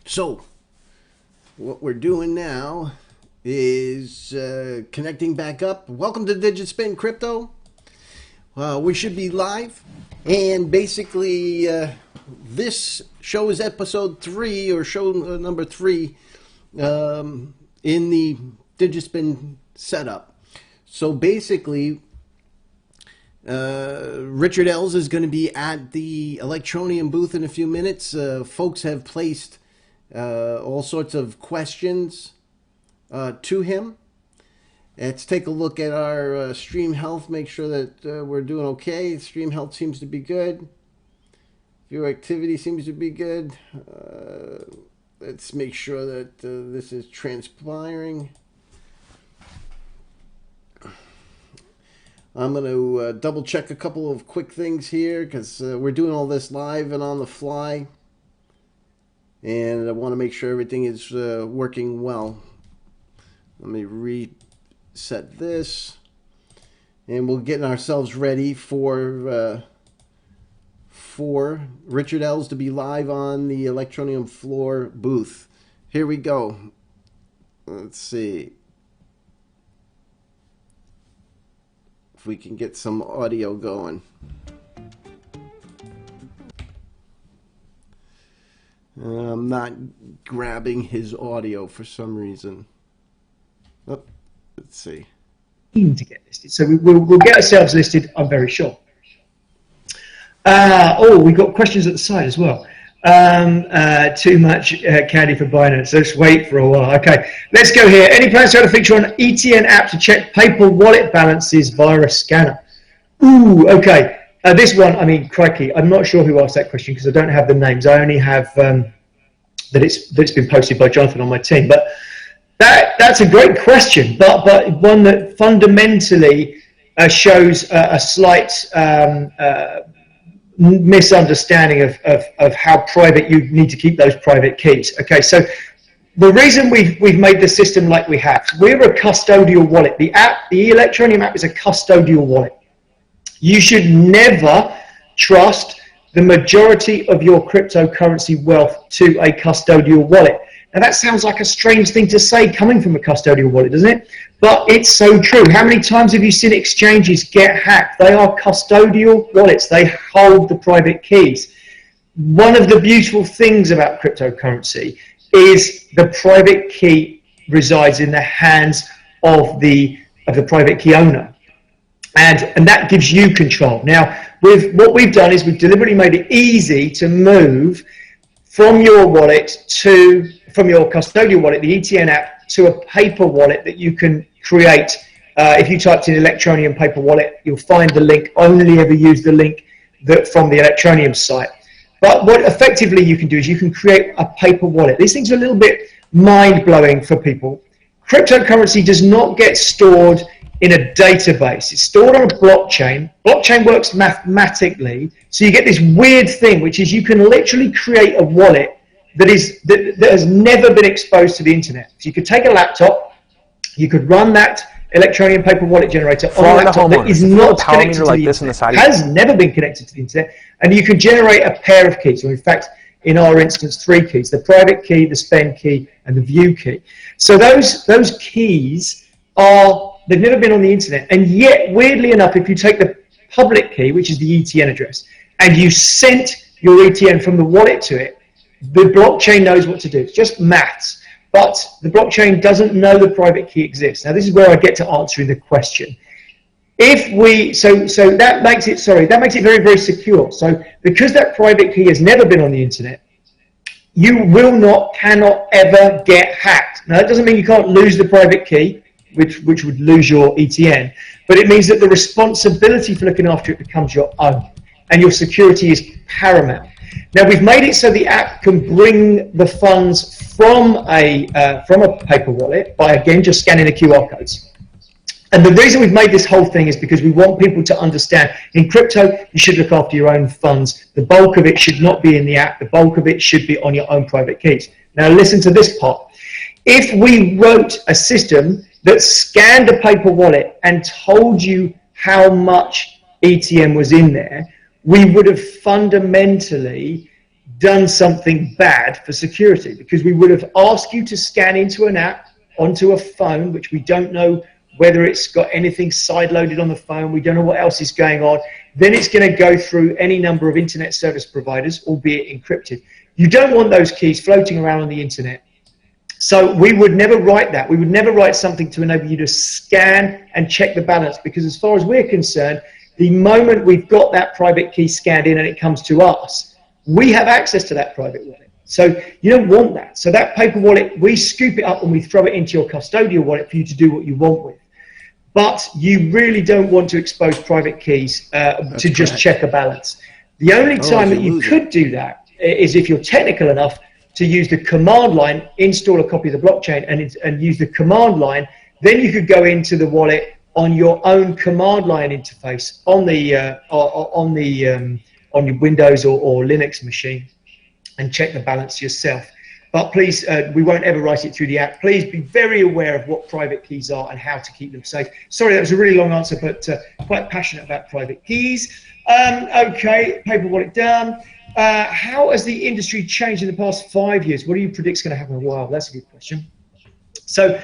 So, what we're doing now is connecting back up. Welcome to Digitspin Crypto. We should be live, and basically this show is episode 3 or show number 3 in the Digitspin setup. So basically, Richard Ells is going to be at the Electroneum Booth in a few minutes. Folks have placed all sorts of questions to him. Let's take a look at our stream health, make sure that we're doing okay. Stream health seems to be good. Viewer activity seems to be good. Let's make sure that this is transpiring. I'm going to double check a couple of quick things here because we're doing all this live and on the fly. And I want to make sure everything is working well. Let me reset this. And we'll get ourselves ready for Richard Ells to be live on the Electroneum floor booth. Here we go. Let's see if we can get some audio going. I'm not grabbing his audio for some reason. Oh, let's see. To get listed, so we'll get ourselves listed. I'm very sure. We've got questions at the side as well. Too much candy for Binance. Let's wait for a while. Okay, let's go here. Any plans to have a feature on ETN app to check PayPal wallet balances via a scanner? Ooh, okay. This one, I mean, crikey, I'm not sure who asked that question because I don't have the names. I only have that it's been posted by Jonathan on my team. But that's a great question, but one that fundamentally shows a slight misunderstanding of how private you need to keep those private keys. Okay, so the reason we've made the system like we have, we're a custodial wallet. The Electroneum app is a custodial wallet. You should never trust the majority of your cryptocurrency wealth to a custodial wallet. Now that sounds like a strange thing to say coming from a custodial wallet, doesn't it? But it's so true. How many times have you seen exchanges get hacked? They are custodial wallets. They hold the private keys. One of the beautiful things about cryptocurrency is the private key resides in the hands of the private key owner. And that gives you control. Now, what we've done is we've deliberately made it easy to move from your wallet from your custodial wallet, the ETN app, to a paper wallet that you can create. If you typed in Electroneum paper wallet, you'll find the link. Only ever use the link from the Electroneum site. But what effectively you can do is you can create a paper wallet. These things are a little bit mind-blowing for people. Cryptocurrency does not get stored in a database. It's stored on a blockchain. Blockchain works mathematically, so you get this weird thing, which is you can literally create a wallet that has never been exposed to the internet. So you could take a laptop, you could run that Electroneum paper wallet generator on a laptop that is not connected to the internet, has never been connected to the internet, and you can generate a pair of keys, or in fact, in our instance, 3 keys: the private key, the spend key, and the view key. So those keys they've never been on the internet, and yet, weirdly enough, if you take the public key, which is the ETN address, and you sent your ETN from the wallet to it, the blockchain knows what to do. It's just maths, but the blockchain doesn't know the private key exists. Now, this is where I get to answering the question. So that makes it very, very secure. So because that private key has never been on the internet, you cannot ever get hacked. Now, that doesn't mean you can't lose the private key, which would lose your ETN, but it means that the responsibility for looking after it becomes your own, and your security is paramount. Now, we've made it so the app can bring the funds from a paper wallet by, again, just scanning the QR codes. And the reason we've made this whole thing is because we want people to understand in crypto, you should look after your own funds. The bulk of it should not be in the app. The bulk of it should be on your own private keys. Now, listen to this part. If we wrote a system that scanned a paper wallet and told you how much ETN was in there, we would have fundamentally done something bad for security, because we would have asked you to scan into an app onto a phone, which we don't know whether it's got anything side-loaded on the phone. We don't know what else is going on. Then it's going to go through any number of internet service providers, albeit encrypted. You don't want those keys floating around on the internet. So we would never write that. We would never write something to enable you to scan and check the balance, because as far as we're concerned, the moment we've got that private key scanned in and it comes to us, we have access to that private wallet. So you don't want that. So that paper wallet, we scoop it up and we throw it into your custodial wallet for you to do what you want with. But you really don't want to expose private keys to just check a balance. The only time that you could do that is if you're technical enough to use the command line, install a copy of the blockchain and use the command line. Then you could go into the wallet on your own command line interface on your Windows or Linux machine and check the balance yourself. But please, we won't ever write it through the app. Please be very aware of what private keys are and how to keep them safe. Sorry, that was a really long answer, but quite passionate about private keys. Okay, paper wallet done. How has the industry changed in the past 5 years? What do you predict is going to happen? Wow, that's a good question. So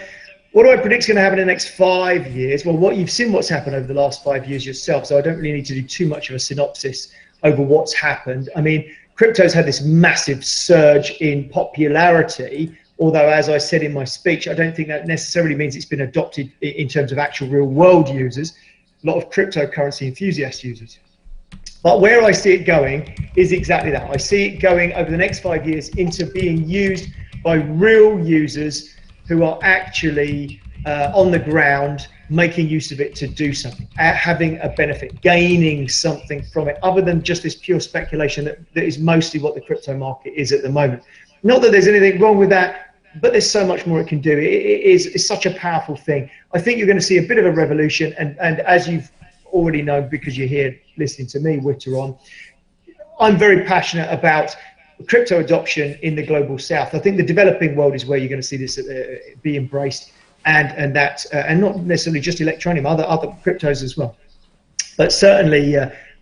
what do I predict is going to happen in the next 5 years? Well, you've seen what's happened over the last 5 years yourself, so I don't really need to do too much of a synopsis over what's happened. I mean, crypto's had this massive surge in popularity, although, as I said in my speech, I don't think that necessarily means it's been adopted in terms of actual real world users. A lot of cryptocurrency enthusiast users. But where I see it going is exactly that. I see it going over the next 5 years into being used by real users who are actually on the ground, making use of it to do something, having a benefit, gaining something from it, other than just this pure speculation that is mostly what the crypto market is at the moment. Not that there's anything wrong with that, but there's so much more it can do. It's such a powerful thing. I think you're going to see a bit of a revolution, and as you've already known because you're here listening to me witter on, I'm very passionate about crypto adoption in the global south. I think the developing world is where you're going to see this be embraced, and not necessarily just Electroneum, other cryptos as well, but certainly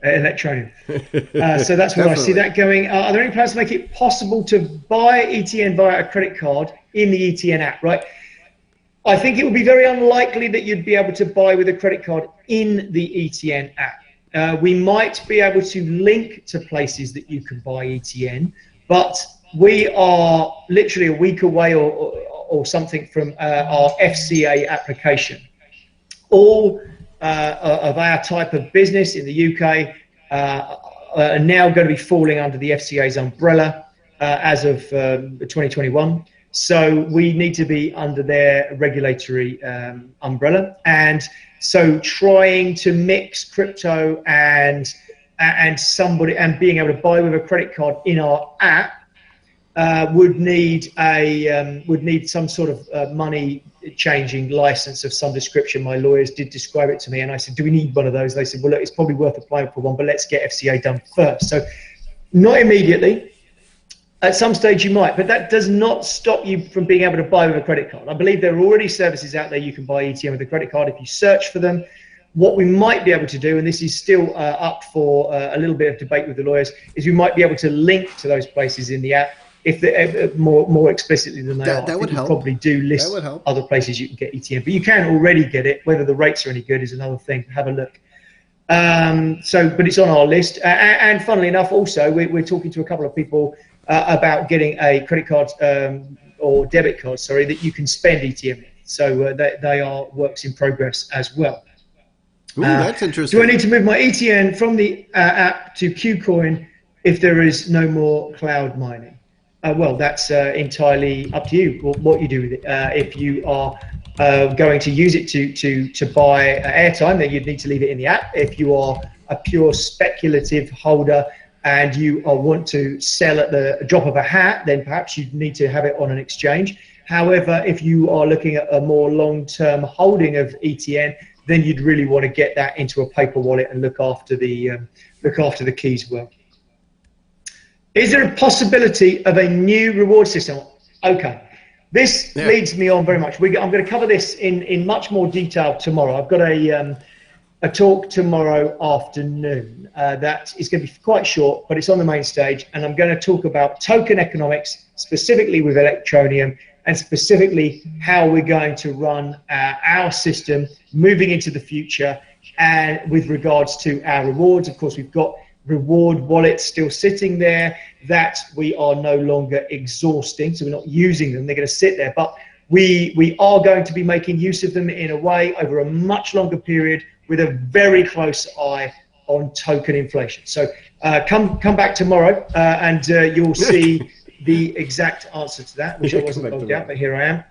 Electroneum. So that's where I see that going. Are there any plans to make it possible to buy ETN via a credit card in the ETN app? Right. I think it would be very unlikely that you'd be able to buy with a credit card in the ETN app. We might be able to link to places that you can buy ETN, but we are literally a week away or something from our FCA application. All of our type of business in the UK are now going to be falling under the FCA's umbrella as of 2021. So we need to be under their regulatory umbrella, and so trying to mix crypto and being able to buy with a credit card in our app would need some sort of money changing license of some description. My lawyers did describe it to me, and I said, "Do we need one of those?" They said, "Well, look, it's probably worth applying for one, but let's get FCA done first." So not immediately. At some stage you might, but that does not stop you from being able to buy with a credit card. I believe there are already services out there you can buy ETN with a credit card if you search for them. What we might be able to do, and this is still up for a little bit of debate with the lawyers, is we might be able to link to those places in the app if they more explicitly than they are. That would help. Probably do list other places you can get ETN, but you can already get it. Whether the rates are any good is another thing. Have a look. But it's on our list. And funnily enough, also we're talking to a couple of people about getting a credit card or debit card, sorry, that you can spend ETN with. So they are works in progress as well. Ooh, that's interesting. Do I need to move my ETN from the app to KuCoin if there is no more cloud mining? Well, that's entirely up to you, what you do with it. If you are going to use it to buy airtime, then you'd need to leave it in the app. If you are a pure speculative holder and you want to sell at the drop of a hat, then perhaps you need to have it on an exchange. However, if you are looking at a more long-term holding of ETN, then you'd really want to get that into a paper wallet and look after the keys well. Is there a possibility of a new reward system? Okay, this leads me on very much. I'm going to cover this in much more detail tomorrow. I've got a talk tomorrow afternoon that is going to be quite short, but it's on the main stage, and I'm going to talk about token economics, specifically with Electroneum, and specifically how we're going to run our system moving into the future, and with regards to our rewards. Of course, we've got reward wallets still sitting there that we are no longer exhausting, so we're not using them, they're going to sit there, but we are going to be making use of them in a way over a much longer period, with a very close eye on token inflation. So come back tomorrow and you'll see the exact answer to that, which I wasn't logged out, but here I am.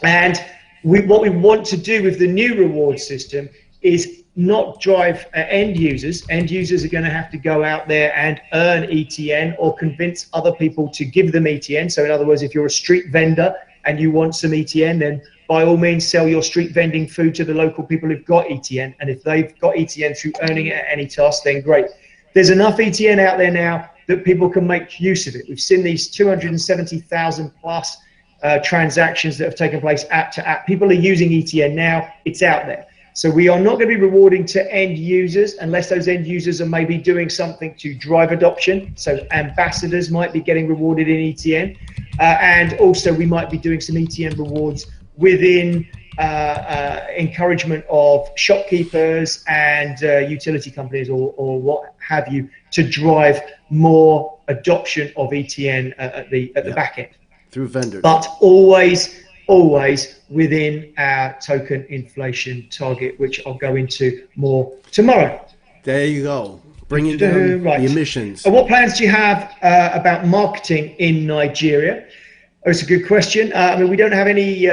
And what we want to do with the new reward system is not drive end users. End users are going to have to go out there and earn ETN or convince other people to give them ETN. So in other words, if you're a street vendor and you want some ETN, then by all means sell your street vending food to the local people who've got ETN. And if they've got ETN through earning it at any task, then great. There's enough ETN out there now that people can make use of it. We've seen these 270,000 plus transactions that have taken place app to app. People are using ETN now, it's out there. So we are not going to be rewarding to end users unless those end users are maybe doing something to drive adoption. So ambassadors might be getting rewarded in ETN. And also we might be doing some ETN rewards within encouragement of shopkeepers and utility companies or what have you, to drive more adoption of ETN at the back end. Through vendors. But always within our token inflation target, which I'll go into more tomorrow. There you go. Bringing down the emissions. What plans do you have about marketing in Nigeria? Oh, it's a good question. I mean, we don't have any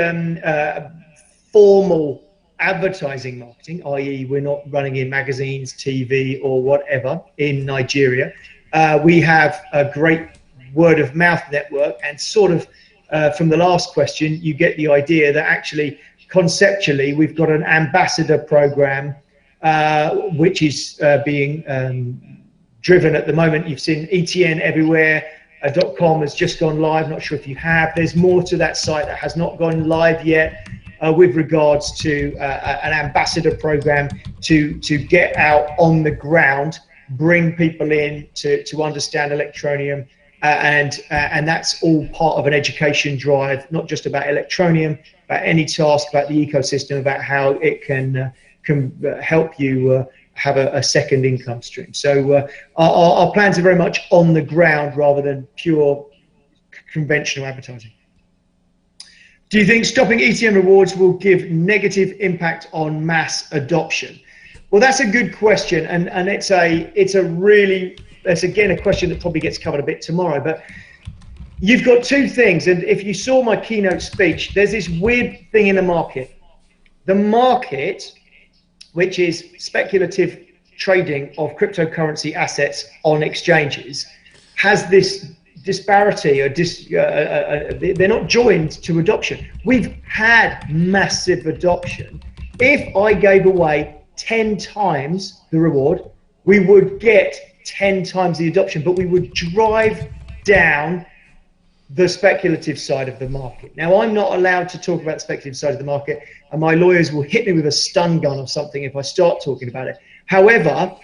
formal advertising marketing, i.e. we're not running in magazines, TV or whatever in Nigeria. We have a great word of mouth network, and sort of from the last question, you get the idea that actually conceptually we've got an ambassador program which is being driven at the moment. You've seen ETN everywhere. .com has just gone live. Not sure if you have. There's more to that site that has not gone live yet with regards to an ambassador program to get out on the ground, bring people in to understand Electroneum, and that's all part of an education drive, not just about Electroneum, about any task, about the ecosystem, about how it can help you have a second income stream. So our plans are very much on the ground rather than pure conventional advertising. Do you think stopping ETN rewards will give negative impact on mass adoption? Well, that's a good question, and it's again a question that probably gets covered a bit tomorrow. But you've got two things, and if you saw my keynote speech, there's this weird thing in the market. The market, which is speculative trading of cryptocurrency assets on exchanges, has this disparity, or they're not joined to adoption. We've had massive adoption. If I gave away 10 times the reward, we would get 10 times the adoption, but we would drive down the speculative side of the market. Now, I'm not allowed to talk about the speculative side of the market, and my lawyers will hit me with a stun gun or something if I start talking about it. However,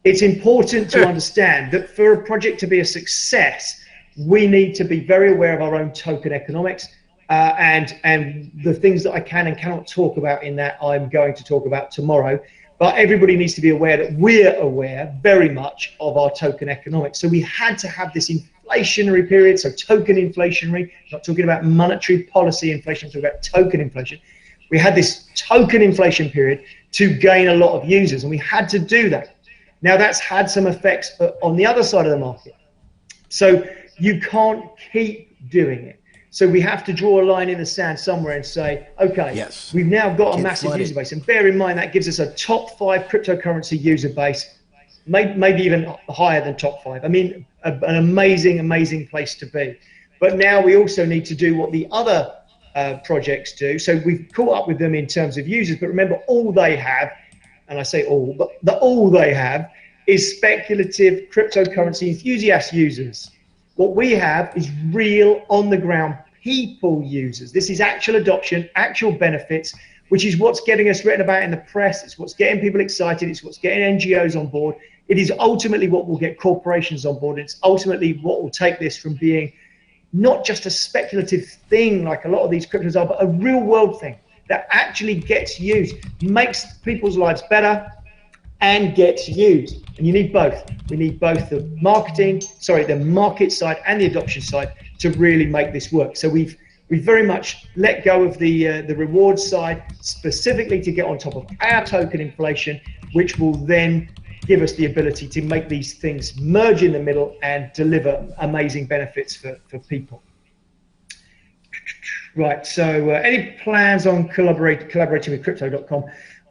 it's important to understand that for a project to be a success, we need to be very aware of our own token economics, and the things that I can and cannot talk about in that I'm going to talk about tomorrow. But everybody needs to be aware that we're aware very much of our token economics. So we had to have this inflationary period, so token inflationary, not talking about monetary policy inflation, I'm talking about token inflation. We had this token inflation period to gain a lot of users, and we had to do that. Now that's had some effects on the other side of the market. So you can't keep doing it. So we have to draw a line in the sand somewhere and say, okay, yes, we've now got a massive user base. And bear in mind, that gives us a top 5 cryptocurrency user base, maybe even higher than top 5. I mean, an amazing, amazing place to be. But now we also need to do what the other projects do. So we've caught up with them in terms of users, but remember, all they have, and I say all, but all they have is speculative cryptocurrency enthusiast users. What we have is real on the ground people users. This is actual adoption, actual benefits. which is what's getting us written about in the press. It's what's getting people excited. It's what's getting NGOs on board. It is ultimately what will get corporations on board. It's ultimately what will take this from being not just a speculative thing like a lot of these cryptos are, but a real world thing that actually gets used, makes people's lives better, and gets used. And you need both. We need both the market side and the adoption side to really make this work. So we've very much let go of the reward side specifically to get on top of our token inflation, which will then give us the ability to make these things merge in the middle and deliver amazing benefits for people. Right, so any plans on collaborating with Crypto.com?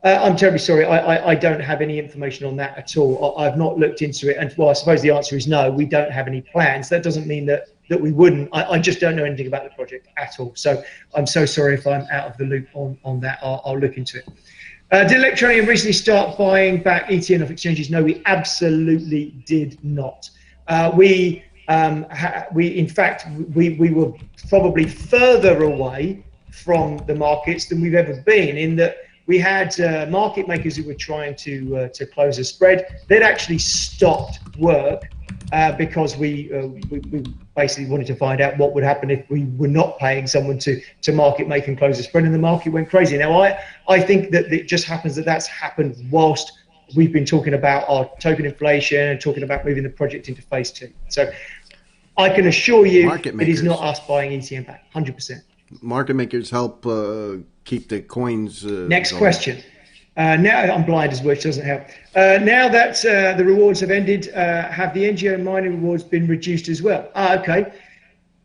I'm terribly sorry, I don't have any information on that at all. I've not looked into it, and well, I suppose the answer is no, we don't have any plans. That doesn't mean that we wouldn't. I just don't know anything about the project at all. So I'm so sorry if I'm out of the loop on that. I'll look into it. Did Electroneum recently start buying back ETN off exchanges? No, we absolutely did not. In fact, we were probably further away from the markets than we've ever been, in that we had market makers who were trying to close a spread. They'd actually stopped work because we basically wanted to find out what would happen if we were not paying someone to market make and close a spread, and the market went crazy. Now, I think that it just happens that that's happened whilst we've been talking about our token inflation and talking about moving the project into phase 2. So I can assure you it is not us buying ETN back, 100%. Market makers help keep the coins Next going. question. Now I'm blind as well, which doesn't help. Now that the rewards have ended, have the NGO mining rewards been reduced as well? Okay.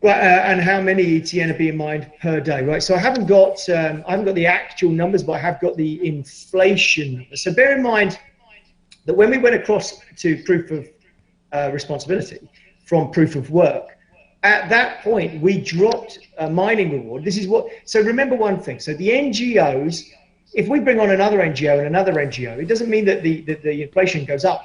Well, and how many ETN are being mined per day? Right. So I haven't got the actual numbers, but I have got the inflation numbers. So bear in mind that when we went across to proof of responsibility from proof of work, at that point we dropped a mining reward. This is what. So remember one thing. So the NGOs. If we bring on another NGO and another NGO, it doesn't mean that the inflation goes up.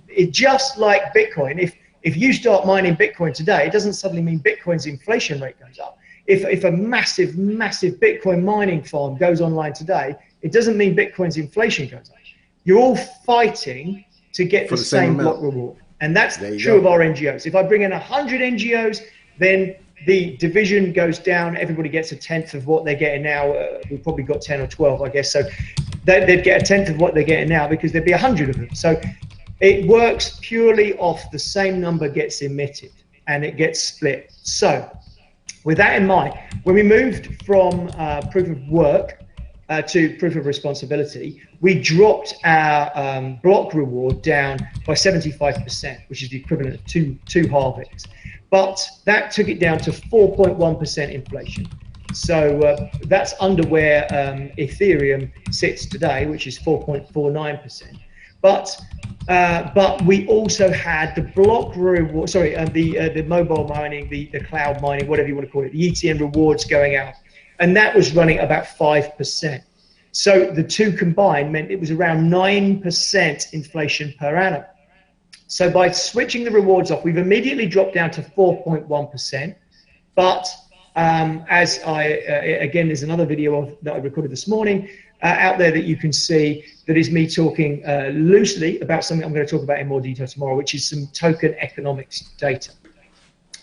It just like Bitcoin. If you start mining Bitcoin today, it doesn't suddenly mean Bitcoin's inflation rate goes up. If a massive Bitcoin mining farm goes online today, it doesn't mean Bitcoin's inflation goes up. You're all fighting to get the same block reward. And that's true of our NGOs. If I bring in 100 NGOs, then the division goes down. Everybody gets a tenth of what they're getting now. We've probably got 10 or 12, I guess. So they'd get a tenth of what they're getting now because there'd be 100 of them. So it works purely off the same number gets emitted and it gets split. So with that in mind, when we moved from proof of work to proof of responsibility, we dropped our block reward down by 75%, which is the equivalent of two halvings. But that took it down to 4.1% inflation. So that's under where Ethereum sits today, which is 4.49%. But we also had the block reward, the mobile mining, the cloud mining, whatever you want to call it, the ETN rewards going out. And that was running about 5%. So the two combined meant it was around 9% inflation per annum. So by switching the rewards off, we've immediately dropped down to 4.1%. But as again, there's another video that I recorded this morning out there that you can see that is me talking loosely about something I'm going to talk about in more detail tomorrow, which is some token economics data.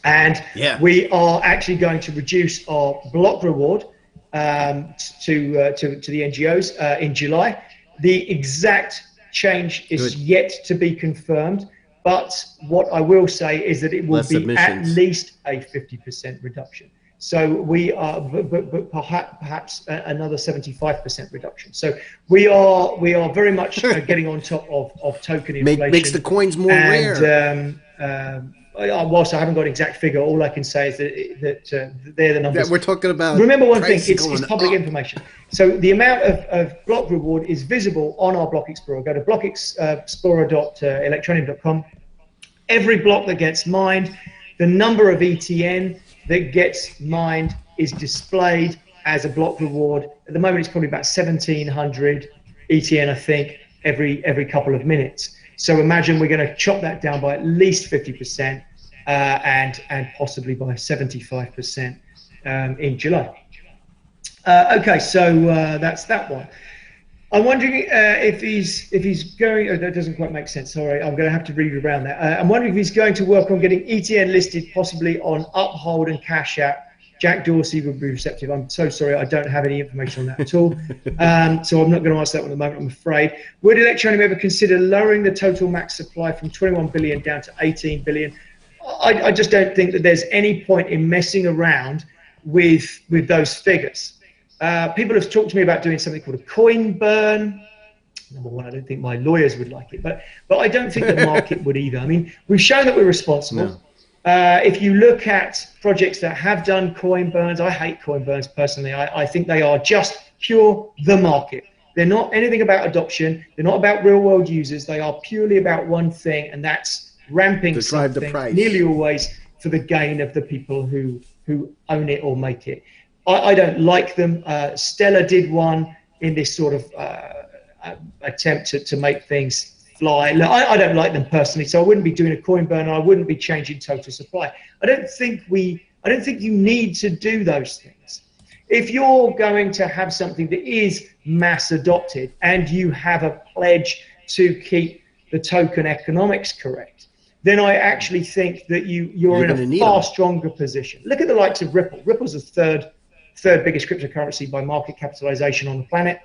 And we are actually going to reduce our block reward to the NGOs in July. The exact change is yet to be confirmed, but what I will say is that it will be at least a 50% reduction. So we are, but perhaps another 75% reduction. So we are very much getting on top of token inflation. Makes the coins more rare. Whilst I haven't got an exact figure, all I can say is that they're the numbers. Yeah, we're talking about. Remember one thing: it's public information. So the amount of block reward is visible on our Block Explorer. Go to blockexplorer.electroneum.com. Every block that gets mined, the number of ETN that gets mined is displayed as a block reward. At the moment, it's probably about 1,700 ETN, I think, every couple of minutes. So imagine we're going to chop that down by at least 50% and possibly by 75% in July. Okay, so that's that one. I'm wondering if he's going. Oh, that doesn't quite make sense. Sorry, I'm going to have to read around that. I'm wondering if he's going to work on getting ETN listed, possibly on Uphold and Cash App. Jack Dorsey would be receptive. I'm so sorry, I don't have any information on that at all. So I'm not going to answer that one at the moment, I'm afraid. Would Electroneum ever consider lowering the total max supply from 21 billion down to 18 billion? I just don't think that there's any point in messing around with those figures. People have talked to me about doing something called a coin burn. Number one, I don't think my lawyers would like it, but I don't think the market would either. I mean, we've shown that we're responsible. No. If you look at projects that have done coin burns, I hate coin burns personally. I think they are just pure the market. They're not anything about adoption. They're not about real world users. They are purely about one thing, and that's ramping something, nearly always for the gain of the people who own it or make it. I don't like them. Stella did one in this sort of attempt to make things fly. Look, I don't like them personally, so I wouldn't be doing a coin burn. I wouldn't be changing total supply. I don't think you need to do those things. If you're going to have something that is mass adopted and you have a pledge to keep the token economics correct, then I actually think that you're in a far stronger position. Look at the likes of Ripple. Ripple's the third biggest cryptocurrency by market capitalization on the planet.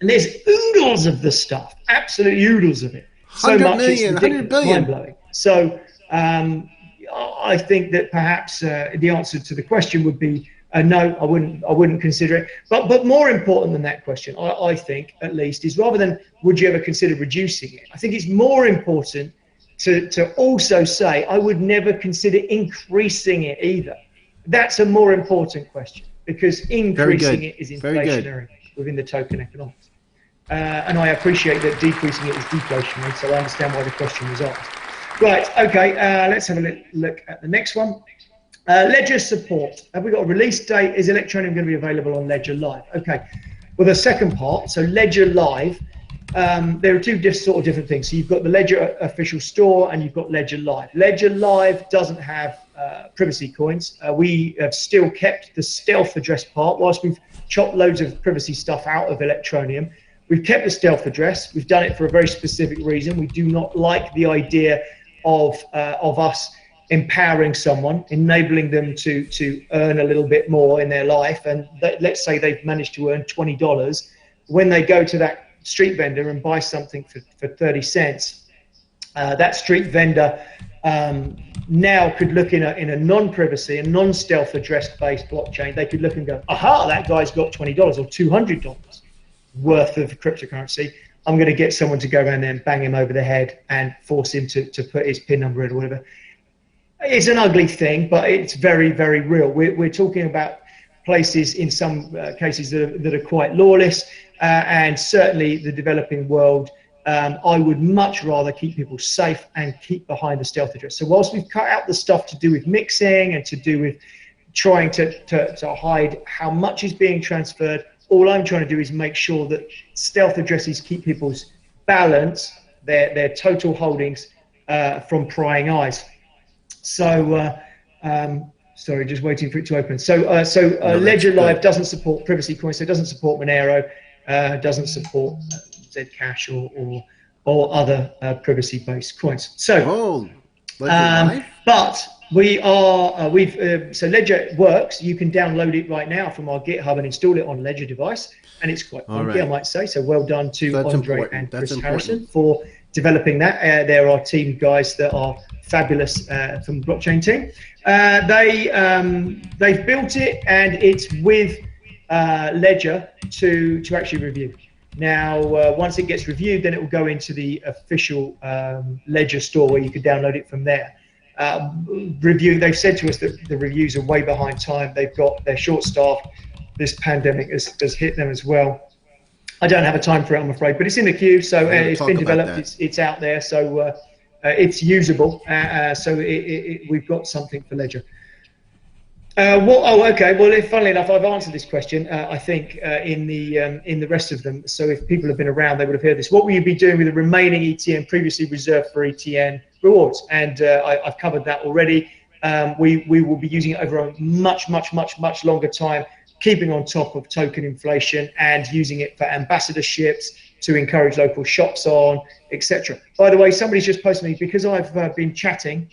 And there's oodles of the stuff, absolute oodles of it. So much it's ridiculous, mind-blowing. So I think that perhaps the answer to the question would be no, I wouldn't consider it. But more important than that question, I think, at least, is rather than would you ever consider reducing it, I think it's more important to also say I would never consider increasing it either. That's a more important question, because increasing it is inflationary within the token economics. And I appreciate that decreasing it is deflationary, so I understand why the question was asked. Right, okay, let's have a look at the next one. Ledger support. Have we got a release date? Is Electroneum going to be available on Ledger Live? Okay, well, the second part, so Ledger Live, there are two different things. So you've got the Ledger official store and you've got Ledger Live. Ledger Live doesn't have privacy coins. We have still kept the stealth address part. Whilst we've chopped loads of privacy stuff out of Electroneum, we've kept the stealth address. We've done it for a very specific reason. We do not like the idea of us empowering someone, enabling them to earn a little bit more in their life. And let's say they've managed to earn $20. When they go to that street vendor and buy something for 30 cents, that street vendor now could look in a non-privacy and non-stealth address-based blockchain. They could look and go, aha, that guy's got $20 or $200 worth of cryptocurrency. I'm going to get someone to go around there and bang him over the head and force him to put his PIN number in or whatever. It's an ugly thing, but it's very, very real. We're talking about places in some cases that are quite lawless, and certainly the developing world. I would much rather keep people safe and keep behind the stealth address. So whilst we've cut out the stuff to do with mixing and to do with trying to hide how much is being transferred, all I'm trying to do is make sure that stealth addresses keep people's balance, their total holdings from prying eyes. So, sorry, just waiting for it to open. So Ledger Live doesn't support privacy coins, so it doesn't support Monero, doesn't support Zcash or other privacy-based coins. So, but we are so Ledger works. You can download it right now from our GitHub and install it on Ledger device, and it's quite funky, I might say. So well done to Andre and Chris Harrison for developing that. There are team guys that are fabulous from the blockchain team. They've built it, and it's with Ledger to actually review. Now, once it gets reviewed, then it will go into the official Ledger store where you can download it from there. They've said to us that the reviews are way behind time. They're short-staffed. This pandemic has hit them as well. I don't have a time for it, I'm afraid, but it's in the queue, so it's been developed. It's out there, so it's usable. So we've got something for Ledger. Okay. Well, funnily enough, I've answered this question. I think in the rest of them. So if people have been around, they would have heard this. What will you be doing with the remaining ETN previously reserved for ETN rewards? And I've covered that already. We will be using it over a much longer time. keeping on top of token inflation and using it for ambassadorships to encourage local shops on, etc. By the way, somebody's just posted me, because I've been chatting,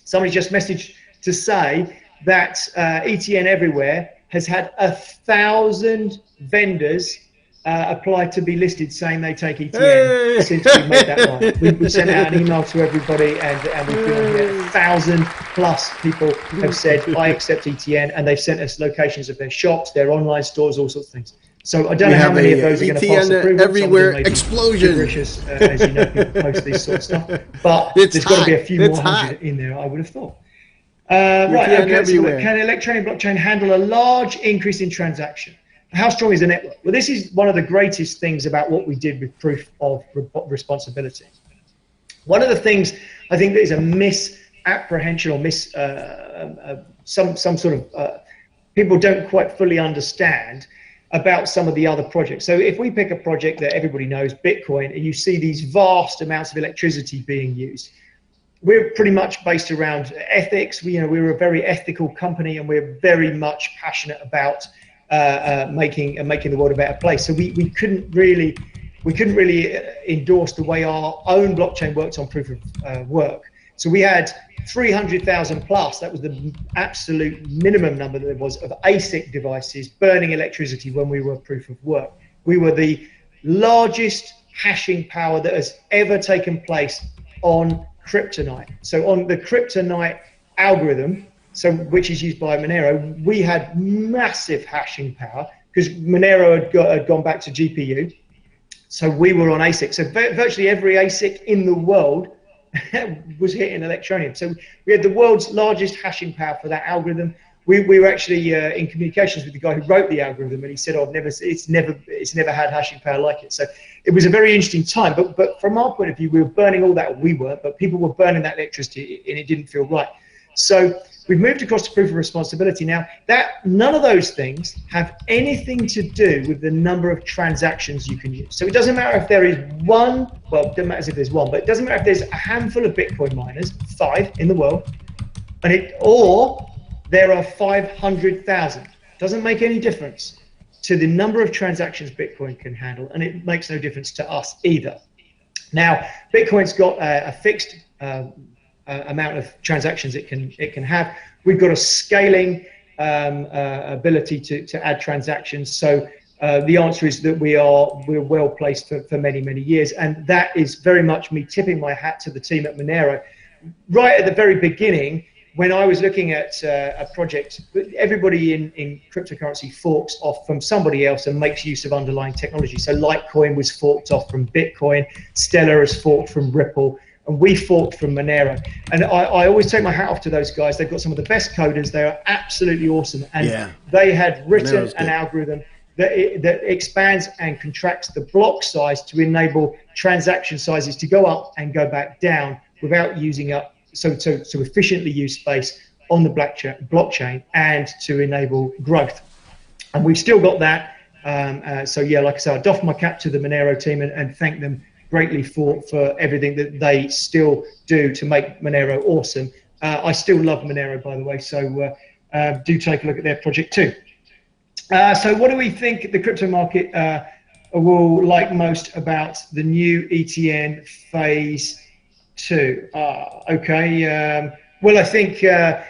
somebody just messaged to say that ETN Everywhere has had 1,000 vendors apply to be listed, saying they take ETN since we made that live. We sent out an email to everybody, and we've been on here. 1,000 plus people have said, I accept ETN, and they've sent us locations of their shops, their online stores, all sorts of things. So I don't know how many of those are going to pass approval. Everywhere explosion. As you know, people post this sort of stuff. But there's got to be a few more hundred in there, I would have thought. Right, okay, so can Electroneum blockchain handle a large increase in transaction? How strong is the network? Well, this is one of the greatest things about what we did with proof of responsibility. One of the things I think that is a misapprehension or some sort of people don't quite fully understand about some of the other projects. So if we pick a project that everybody knows, Bitcoin, and you see these vast amounts of electricity being used, we're pretty much based around ethics. We're a very ethical company, and we're very much passionate about making the world a better place. So we couldn't really endorse the way our own blockchain works on proof of work. So we had 300,000 plus, that was the absolute minimum number that there was, of ASIC devices burning electricity when we were proof of work. We were the largest hashing power that has ever taken place on Kryptonite. So on the Kryptonite algorithm, which is used by Monero, we had massive hashing power because Monero had gone back to GPU. So we were on ASIC. So virtually every ASIC in the world was hitting Electroneum. So we had the world's largest hashing power for that algorithm. We were actually in communications with the guy who wrote the algorithm, and he said, it's never had hashing power like it. So it was a very interesting time. But from our point of view, we were burning all that. We weren't, but people were burning that electricity, and it didn't feel right. So we've moved across to proof of responsibility now. None of those things have anything to do with the number of transactions you can use. So it doesn't matter if there is one, well, it doesn't matter if there's one, but it doesn't matter if there's a handful of Bitcoin miners, 5 in the world, or there are 500,000. Doesn't make any difference to the number of transactions Bitcoin can handle, and it makes no difference to us either. Now, Bitcoin's got a fixed amount of transactions it can have. We've got a scaling ability to add transactions. So the answer is that we're well placed for many years, and that is very much me tipping my hat to the team at Monero. Right at the very beginning, when I was looking at a project, everybody in cryptocurrency forks off from somebody else and makes use of underlying technology. So Litecoin was forked off from Bitcoin, Stellar is forked from Ripple, and we forked from Monero. And I always take my hat off to those guys. They've got some of the best coders. They are absolutely awesome. And they had written an algorithm that expands and contracts the block size to enable transaction sizes to go up and go back down without using up, so efficiently use space on the blockchain and to enable growth. And we've still got that. So yeah, like I said, I doff my cap to the Monero team and thank them greatly for everything that they still do to make Monero awesome. I still love Monero, by the way, so do take a look at their project too. So what do we think the crypto market will like most about the new ETN phase 2? Okay, well, I think that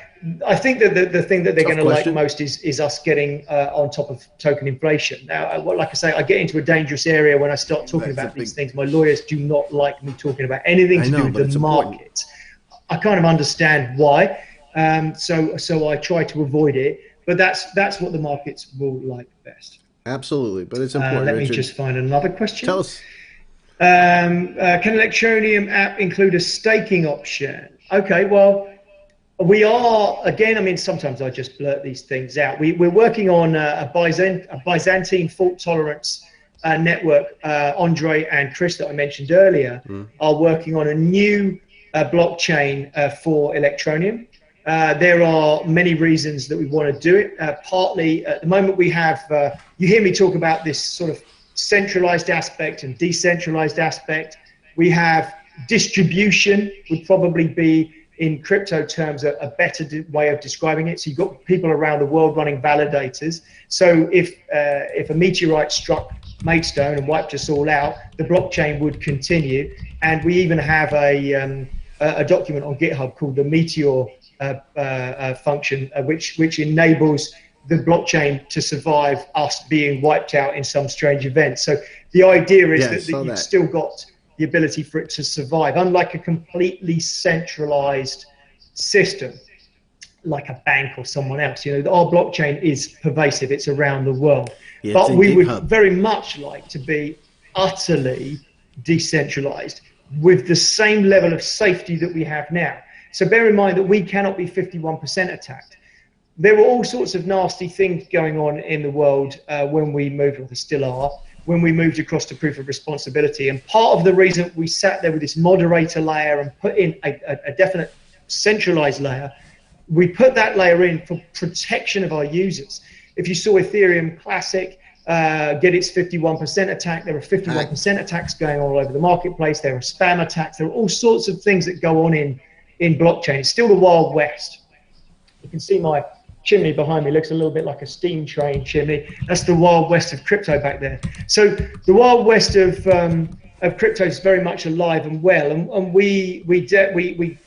the thing that they're going to like most is us getting on top of token inflation. Now, like I say, I get into a dangerous area when I start talking about these things. My lawyers do not like me talking about anything to do with the market. I kind of understand why, so I try to avoid it. But that's what the markets will like best. Absolutely, but it's important. Let me just find another question. Tell us. Can Electroneum app include a staking option? Okay, well, we are, again, I mean, sometimes I just blurt these things out. We're working on a Byzantine fault tolerance network. Andre and Chris that I mentioned earlier are working on a new blockchain for Electroneum. There are many reasons that we want to do it. Partly, at the moment, we have, you hear me talk about this sort of centralized aspect and decentralized aspect. We have distribution would probably be in crypto terms, a better way of describing it. So you've got people around the world running validators. So if a meteorite struck Maidstone and wiped us all out, the blockchain would continue. And we even have a document on GitHub called the Meteor function, which enables the blockchain to survive us being wiped out in some strange event. So the idea is that you've still got the ability for it to survive, unlike a completely centralized system like a bank or someone else. You know, our blockchain is pervasive, it's around the world. Yeah, but we would very much like to be utterly decentralized with the same level of safety that we have now. So bear in mind that we cannot be 51% attacked. There were all sorts of nasty things going on in the world when we moved, or there still are, when we moved across to proof of responsibility. And part of the reason we sat there with this moderator layer and put in a definite centralized layer, we put that layer in for protection of our users. If you saw Ethereum Classic get its 51% attack, there are 51% attacks going on all over the marketplace. There are spam attacks. There are all sorts of things that go on in blockchain. It's still the Wild West. You can see my chimney behind me looks a little bit like a steam train chimney. That's the Wild West of crypto back there. So the Wild West of crypto is very much alive and well. And we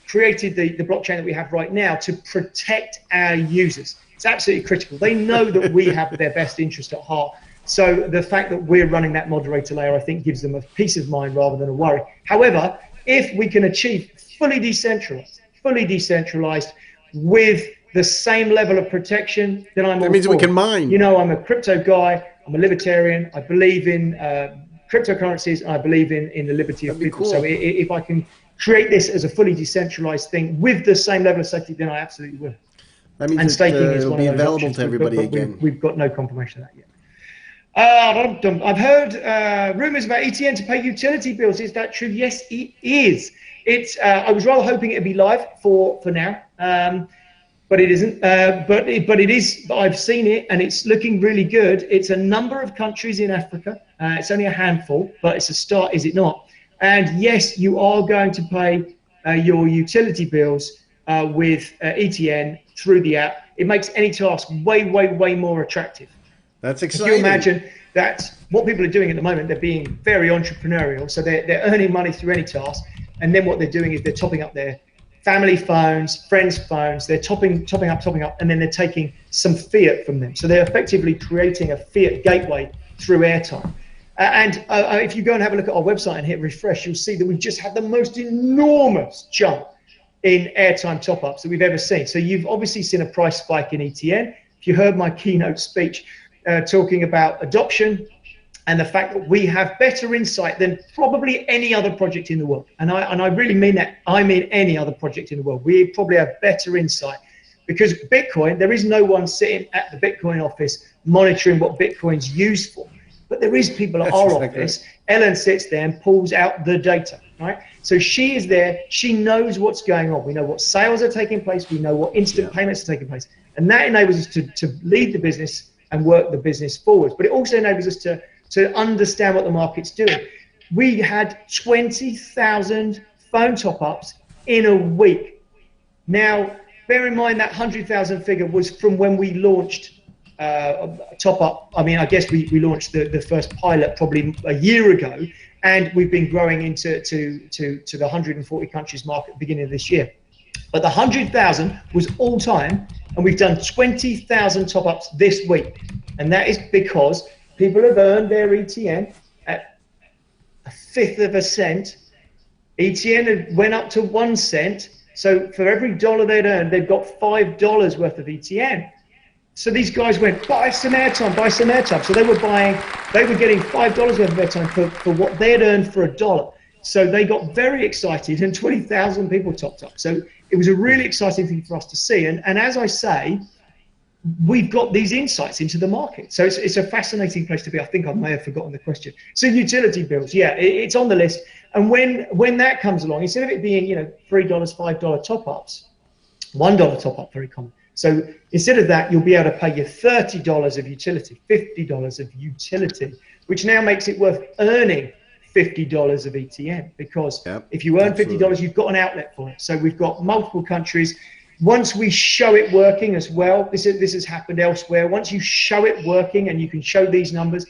created the blockchain that we have right now to protect our users. It's absolutely critical. They know that we have their best interest at heart. So the fact that we're running that moderator layer, I think, gives them a peace of mind rather than a worry. However, if we can achieve fully decentralized with the same level of protection, then I'm all for it. That means we can mine. You know, I'm a crypto guy. I'm a libertarian. I believe in cryptocurrencies, and I believe in the liberty of people. Cool. So if I can create this as a fully decentralized thing with the same level of safety, then I absolutely will. That means staking is one of those available to everybody again. We've got no confirmation of that yet. I've heard rumors about ETN to pay utility bills. Is that true? Yes, it is. I was rather hoping it'd be live for now, but it isn't. But it is. I've seen it, and it's looking really good. It's a number of countries in Africa. It's only a handful, but it's a start, is it not? And yes, you are going to pay your utility bills with ETN through the app. It makes any task way more attractive. That's exciting. If you imagine that what people are doing at the moment, they're being very entrepreneurial. So they're earning money through any task. And then what they're doing is they're topping up their family phones, friends' phones. They're topping up, and then they're taking some fiat from them. So they're effectively creating a fiat gateway through airtime. And if you go and have a look at our website and hit refresh, you'll see that we've just had the most enormous jump in airtime top-ups that we've ever seen. So you've obviously seen a price spike in ETN. If you heard my keynote speech talking about adoption and the fact that we have better insight than probably any other project in the world, and I really mean that. I mean any other project in the world. We probably have better insight because Bitcoin, there is no one sitting at the Bitcoin office monitoring what Bitcoin's used for. But there is people at our office. Ellen sits there and pulls out the data, right? So she is there. She knows what's going on. We know what sales are taking place. We know what instant payments are taking place. And that enables us to lead the business and work the business forward. But it also enables us to understand what the market's doing. We had 20,000 phone top-ups in a week. Now, bear in mind that 100,000 figure was from when we launched top up. I mean, I guess we launched the first pilot probably a year ago, and we've been growing into the 140 countries market at the beginning of this year. But the 100,000 was all time, and we've done 20,000 top ups this week, and that is because people have earned their ETN at 1/5 of a cent. ETN went up to 1 cent, so for every dollar they'd earned, they've got $5 worth of ETN. So these guys went, buy some airtime, buy some airtime. So they were getting $5 worth of airtime for what they had earned for $1. So they got very excited, and 20,000 people topped up. So it was a really exciting thing for us to see. And as I say, we've got these insights into the market. So it's a fascinating place to be. I think I may have forgotten the question. So utility bills, yeah, it's on the list. And when that comes along, instead of it being, $3, $5 top-ups, $1 top-up, very common. So instead of that, you'll be able to pay your $30 of utility, $50 of utility, which now makes it worth earning $50 of ETN, because Yep, if you earn $50, you've got an outlet for it. So we've got multiple countries. Once we show it working as well, this has happened elsewhere. Once you show it working and you can show these numbers,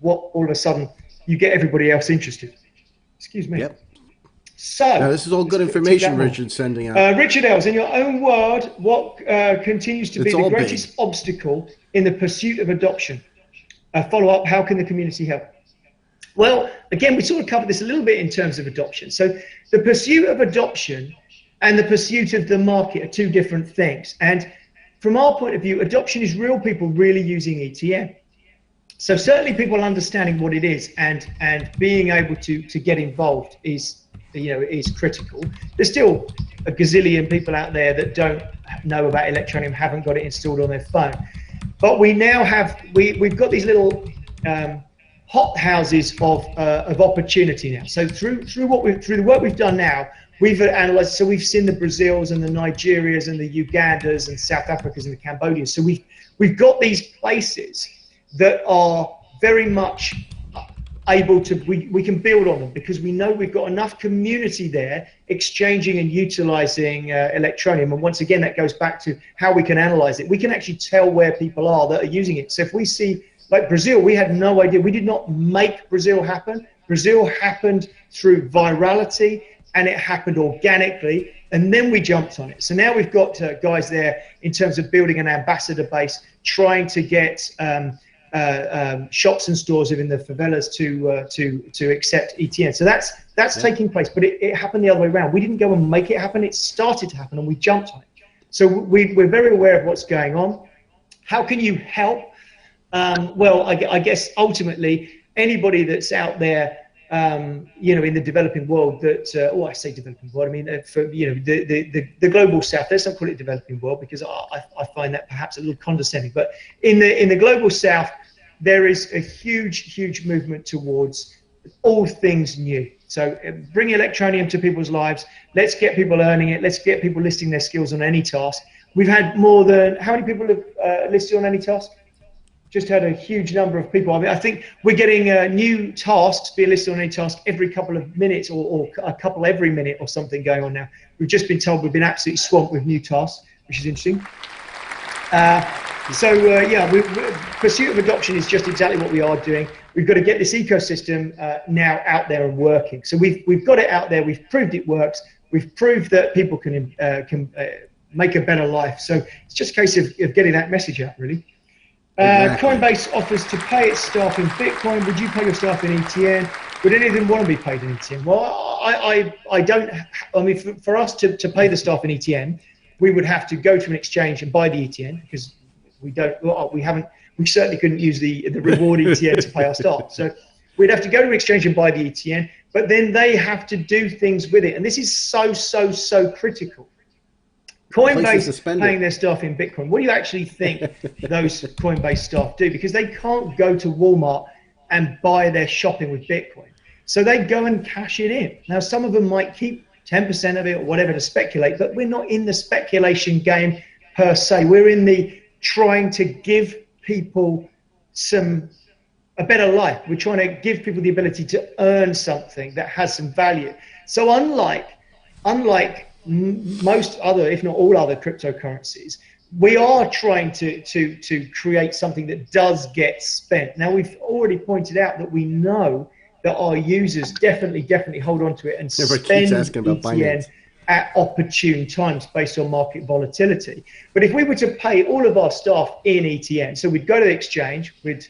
all of a sudden you get everybody else interested. Excuse me. Yep. So now, this is all good information Richard's sending out. Richard Ells, in your own word, what continues to be the greatest obstacle in the pursuit of adoption? Follow up, how can the community help? Well, again, we sort of covered this a little bit in terms of adoption. So the pursuit of adoption and the pursuit of the market are two different things. And from our point of view, adoption is real people really using ETN. So certainly people understanding what it is and being able to get involved is critical. There's still a gazillion people out there that don't know about Electroneum, haven't got it installed on their phone. But we now have, we've got these little hot houses of opportunity now. So through the work we've done now, we've analysed. So we've seen the Brazils and the Nigerias and the Ugandas and South Africas and the Cambodias. So we've got these places that are very much able to, we can build on them, because we know we've got enough community there exchanging and utilizing Electroneum. And once again, that goes back to how we can analyze it. We can actually tell where people are that are using it. So if we see, like Brazil, we had no idea. We did not make Brazil happen. Brazil happened through virality, and it happened organically, and then we jumped on it. So now we've got guys there in terms of building an ambassador base, trying to get shops and stores within the favelas to accept ETN. So that's taking place, but it happened the other way around. We didn't go and make it happen. It started to happen, and we jumped on it. So we're very aware of what's going on. How can you help? Well, I guess ultimately anybody that's out there, in the developing world that, I say developing world, I mean, for, the global south, let's not call it developing world, because I find that perhaps a little condescending, but in the global south, there is a huge movement towards all things new. So bring Electroneum to people's lives. Let's get people earning it. Let's get people listing their skills on any task. We've had more than, how many people have listed on any task? Just had a huge number of people. I mean, I think we're getting new tasks being listed on any task every couple of minutes, or a couple every minute or something going on now. We've just been told we've been absolutely swamped with new tasks, which is interesting. Pursuit of adoption is just exactly what we are doing. We've got to get this ecosystem now out there and working. So we've got it out there. We've proved it works. We've proved that people can make a better life. So it's just a case of getting that message out, really. Exactly. Coinbase offers to pay its staff in Bitcoin. Would you pay your staff in ETN? Would any of them want to be paid in ETN? Well, I don't. I mean, for us to pay the staff in ETN, we would have to go to an exchange and buy the ETN, because we certainly couldn't use the reward ETN to pay our staff. So we'd have to go to an exchange and buy the ETN, but then they have to do things with it. And this is so critical. Coinbase paying their staff in Bitcoin. What do you actually think those Coinbase staff do? Because they can't go to Walmart and buy their shopping with Bitcoin. So they go and cash it in. Now, some of them might keep 10% of it or whatever to speculate, but we're not in the speculation game per se. We're in the trying to give people a better life. We're trying to give people the ability to earn something that has some value. So unlike most other, if not all other cryptocurrencies, we are trying to create something that does get spent. Now, we've already pointed out that we know that our users definitely hold on to it and spend ETN at opportune times based on market volatility. But if we were to pay all of our staff in ETN, so we'd go to the exchange, we'd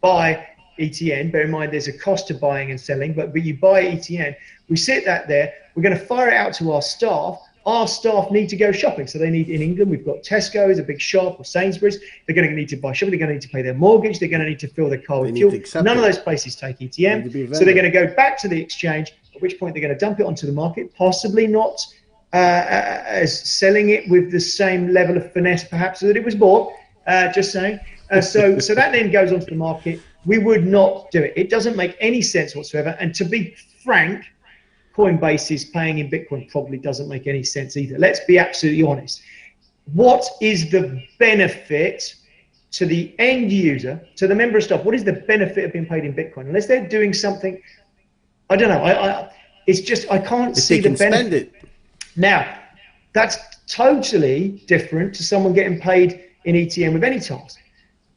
buy ETN, bear in mind there's a cost to buying and selling, but you buy ETN, we sit that there, we're going to fire it out to our staff. Our staff need to go shopping. So they need, in England, we've got Tesco's, a big shop, or Sainsbury's. They're going to need to buy shopping. They're going to need to pay their mortgage. They're going to need to fill their car with fuel. None of those places take ETN. So they're going to go back to the exchange, at which point they're going to dump it onto the market, possibly not as selling it with the same level of finesse perhaps that it was bought, just saying. So that then goes onto the market. We would not do it. It doesn't make any sense whatsoever. And to be frank, Coinbase is paying in Bitcoin probably doesn't make any sense either. Let's be absolutely honest. What is the benefit to the end user, to the member of staff? What is the benefit of being paid in Bitcoin? Unless they're doing something I don't know. It's just I can't If see they the can benefit. spend it. Now, that's totally different to someone getting paid in ETN with any task.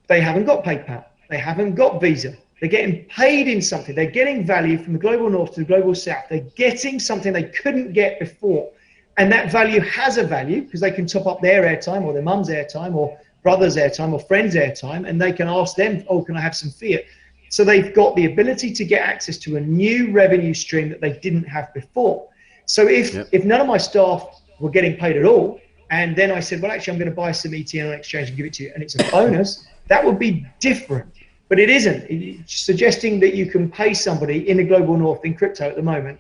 They haven't got PayPal. They haven't got Visa. They're getting paid in something. They're getting value from the global north to the global south. They're getting something they couldn't get before. And that value has a value because they can top up their airtime or their mum's airtime or brother's airtime or friend's airtime, and they can ask them, oh, can I have some fiat? So they've got the ability to get access to a new revenue stream that they didn't have before. So if none of my staff were getting paid at all, and then I said, well, actually, I'm going to buy some ETN on exchange and give it to you, and it's a bonus, that would be different. But it isn't. Suggesting that you can pay somebody in the global north in crypto at the moment,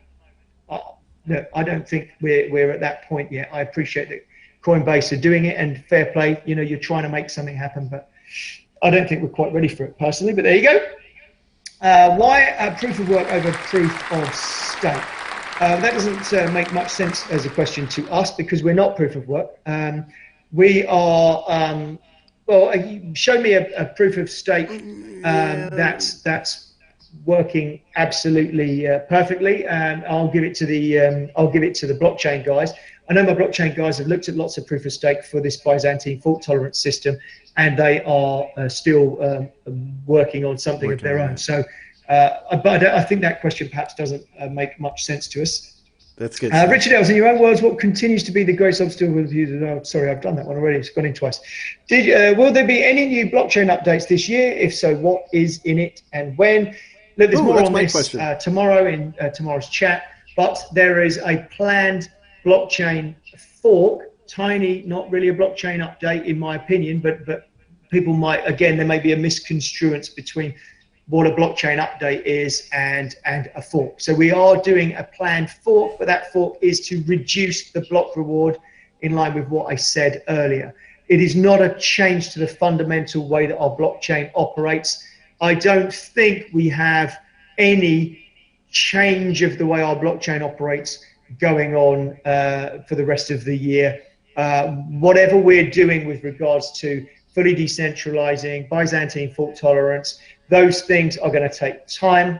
no, I don't think we're at that point yet. I appreciate that Coinbase are doing it, and fair play. You know, you're trying to make something happen, but I don't think we're quite ready for it personally. But there you go. Why proof of work over proof of stake? That doesn't make much sense as a question to us because we're not proof of work. We are. Well, show me a proof of stake that's working absolutely perfectly, and I'll give it to the blockchain guys. I know my blockchain guys have looked at lots of proof of stake for this Byzantine fault tolerance system, and they are still working on something of their own. So, but I think that question perhaps doesn't make much sense to us. That's good. Richard Ells, in your own words, what continues to be the greatest obstacle with users? Oh, sorry, I've done that one already. It's gone in twice. Will there be any new blockchain updates this year? If so, what is in it and when? Look, there's more on this tomorrow in tomorrow's chat, but there is a planned blockchain fork, tiny, not really a blockchain update in my opinion, but people might, again, there may be a misconstruence between what a blockchain update is and a fork. So we are doing a planned fork, but that fork is to reduce the block reward in line with what I said earlier. It is not a change to the fundamental way that our blockchain operates. I don't think we have any change of the way our blockchain operates going on for the rest of the year. Whatever we're doing with regards to fully decentralizing, Byzantine fault tolerance, those things are going to take time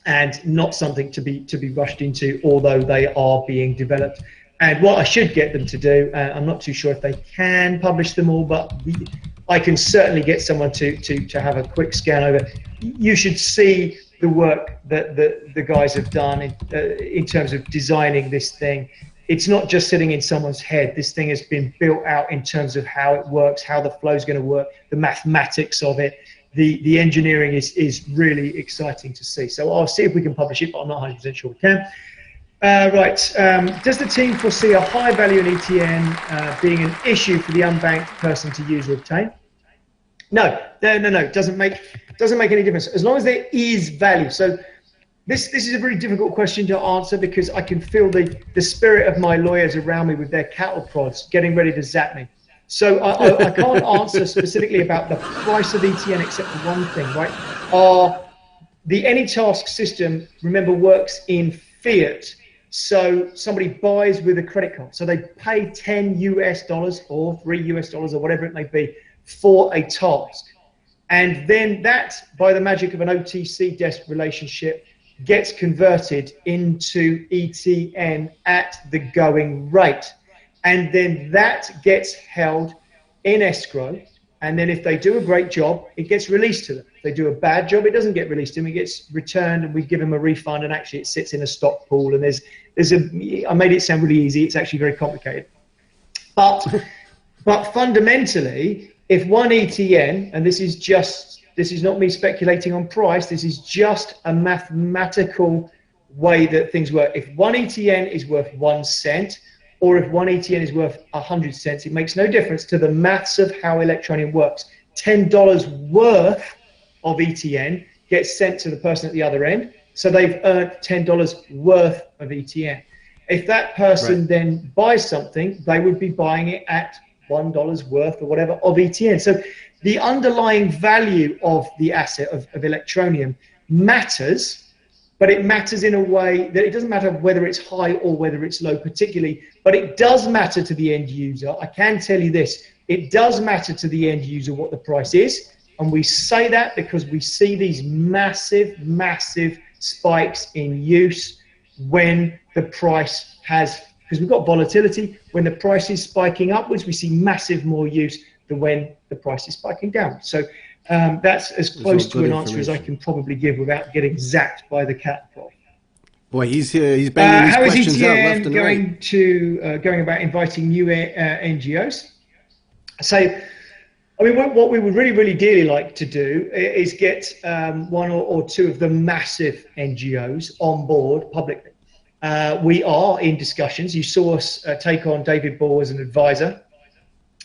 and not something to be rushed into, although they are being developed. And what I should get them to do, I'm not too sure if they can publish them all, but I can certainly get someone to have a quick scan over. You should see the work that the guys have done in terms of designing this thing. It's not just sitting in someone's head. This thing has been built out in terms of how it works, how the flow is going to work, the mathematics of it. The engineering is really exciting to see. So I'll see if we can publish it, but I'm not 100% sure we can. Does the team foresee a high value in ETN being an issue for the unbanked person to use or obtain? No. It doesn't make any difference as long as there is value. So this is a very difficult question to answer because I can feel the spirit of my lawyers around me with their cattle prods getting ready to zap me. So I can't answer specifically about the price of ETN except for one thing, right? The AnyTask system, remember, works in fiat. So somebody buys with a credit card. So they pay $10 US or $3 US or whatever it may be for a task. And then that, by the magic of an OTC desk relationship, gets converted into ETN at the going rate. And then that gets held in escrow. And then if they do a great job, it gets released to them. If they do a bad job, it doesn't get released to them. It gets returned and we give them a refund. And actually it sits in a stock pool. And I made it sound really easy. It's actually very complicated. But fundamentally, if one ETN, and this is not me speculating on price, this is just a mathematical way that things work. If one ETN is worth 1 cent, or if one ETN is worth 100 cents, it makes no difference to the maths of how Electroneum works. $10 worth of ETN gets sent to the person at the other end, so they've earned $10 worth of ETN. If that person then buys something, they would be buying it at $1 worth or whatever of ETN. So the underlying value of the asset of Electroneum matters, but it matters in a way that it doesn't matter whether it's high or whether it's low particularly, but it does matter to the end user. I can tell you this, it does matter to the end user what the price is. And we say that because we see these massive spikes in use when the price has, because we've got volatility, when the price is spiking upwards, we see massive more use than when the price is spiking down. So that's as close to an answer as I can probably give without getting zapped by the cat. Boy, he's banging these questions out left and right. Going about inviting new NGOs? So, I mean, what we would really dearly like to do is get one or two of the massive NGOs on board publicly. We are in discussions. You saw us take on David Ball as an advisor.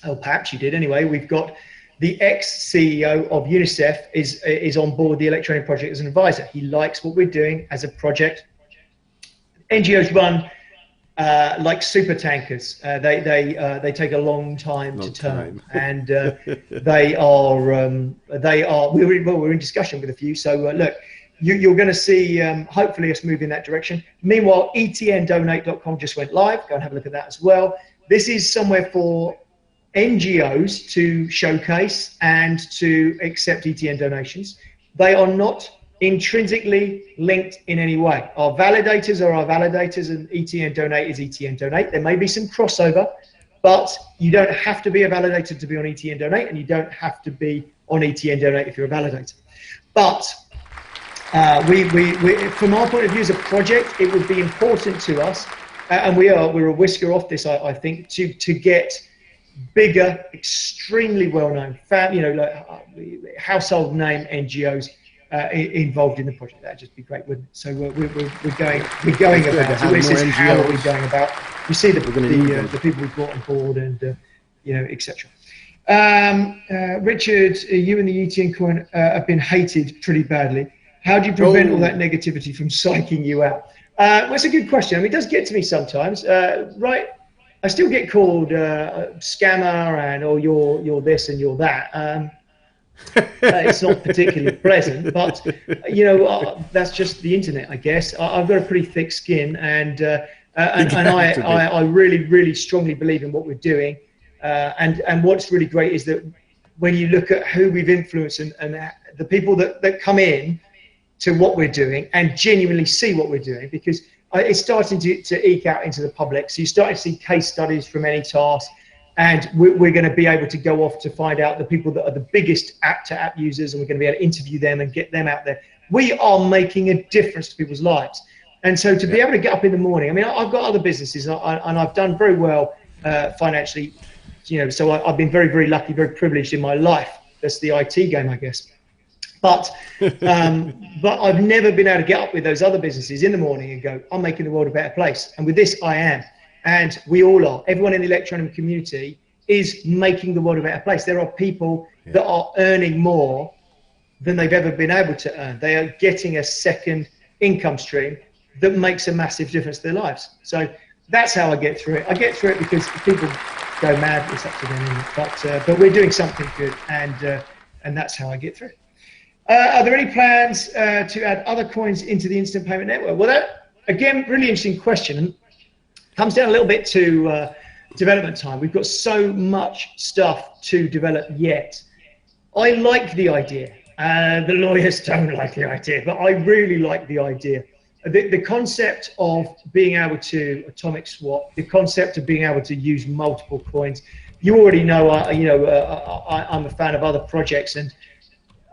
Oh, perhaps you did. Anyway, we've got the ex-CEO of UNICEF is on board the Electroneum project as an advisor. He likes what we're doing as a project. NGOs run like super tankers. They take a long time to turn, and we're in discussion with a few. So look, you're going to see hopefully us move in that direction. Meanwhile, etndonate.com just went live. Go and have a look at that as well. This is somewhere for NGOs to showcase and to accept ETN donations. They are not intrinsically linked in any way. Our validators are our validators, and ETN donate is ETN donate. There may be some crossover, but you don't have to be a validator to be on ETN donate, and you don't have to be on ETN donate if you're a validator. But from our point of view as a project, it would be important to us, and we're a whisker off this, I think, to get bigger, extremely well-known, household name NGOs involved in the project. That'd just be great, wouldn't it? So we're going about it. This is how are we going about. You see the people we've brought on board, and etc. Richard, you and the ETN coin have been hated pretty badly. How do you prevent all that negativity from psyching you out? Well, it's a good question. I mean, it does get to me sometimes, right? I still get called scammer and you're this and you're that. It's not particularly pleasant, but that's just the internet, I guess. I've got a pretty thick skin, and I really strongly believe in what we're doing. And what's really great is that when you look at who we've influenced and the people that come in to what we're doing and genuinely see what we're doing, because it's starting to eke out into the public. So you're starting to see case studies from any task, and we're going to be able to go off to find out the people that are the biggest app-to-app users, and we're going to be able to interview them and get them out there. We are making a difference to people's lives. And so to be able to get up in the morning, I mean, I've got other businesses, and I've done very well financially, so I've been very lucky, very privileged in my life. That's the IT game, I guess. But I've never been able to get up with those other businesses in the morning and go, I'm making the world a better place. And with this, I am. And we all are. Everyone in the Electroneum community is making the world a better place. There are people that are earning more than they've ever been able to earn. They are getting a second income stream that makes a massive difference to their lives. So that's how I get through it. I get through it because people go mad. It's up to them. But we're doing something good, and that's how I get through it. Are there any plans to add other coins into the instant payment network? Well, that, again, really interesting question. And comes down a little bit to development time. We've got so much stuff to develop yet. I like the idea. The lawyers don't like the idea, but I really like the idea. The concept of being able to atomic swap, the concept of being able to use multiple coins. You already know, I'm a fan of other projects, and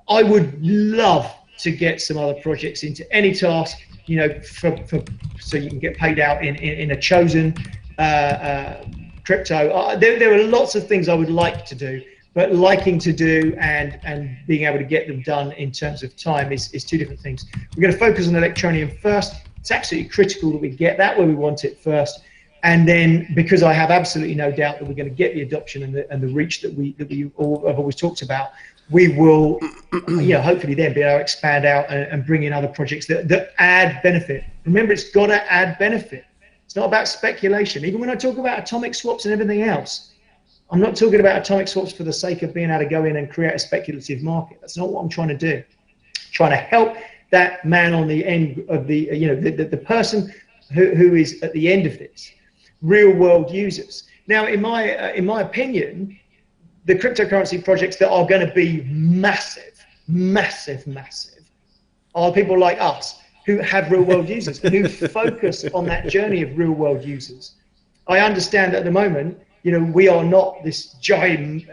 I would love to get some other projects into any task, so you can get paid out in a chosen crypto. There are lots of things I would like to do, but liking to do and being able to get them done in terms of time is two different things. We're going to focus on Electroneum first. It's absolutely critical that we get that where we want it first. And then, because I have absolutely no doubt that we're going to get the adoption and the reach that we all have always talked about, we will, hopefully then be able to expand out and bring in other projects that add benefit. Remember, it's got to add benefit. It's not about speculation. Even when I talk about atomic swaps and everything else, I'm not talking about atomic swaps for the sake of being able to go in and create a speculative market. That's not what I'm trying to do. I'm trying to help that man on the end of the person who is at the end of this, real world users. Now, in my opinion, the cryptocurrency projects that are going to be massive are people like us who have real world users and who focus on that journey of real world users. I understand at the moment, you know, we are not this giant,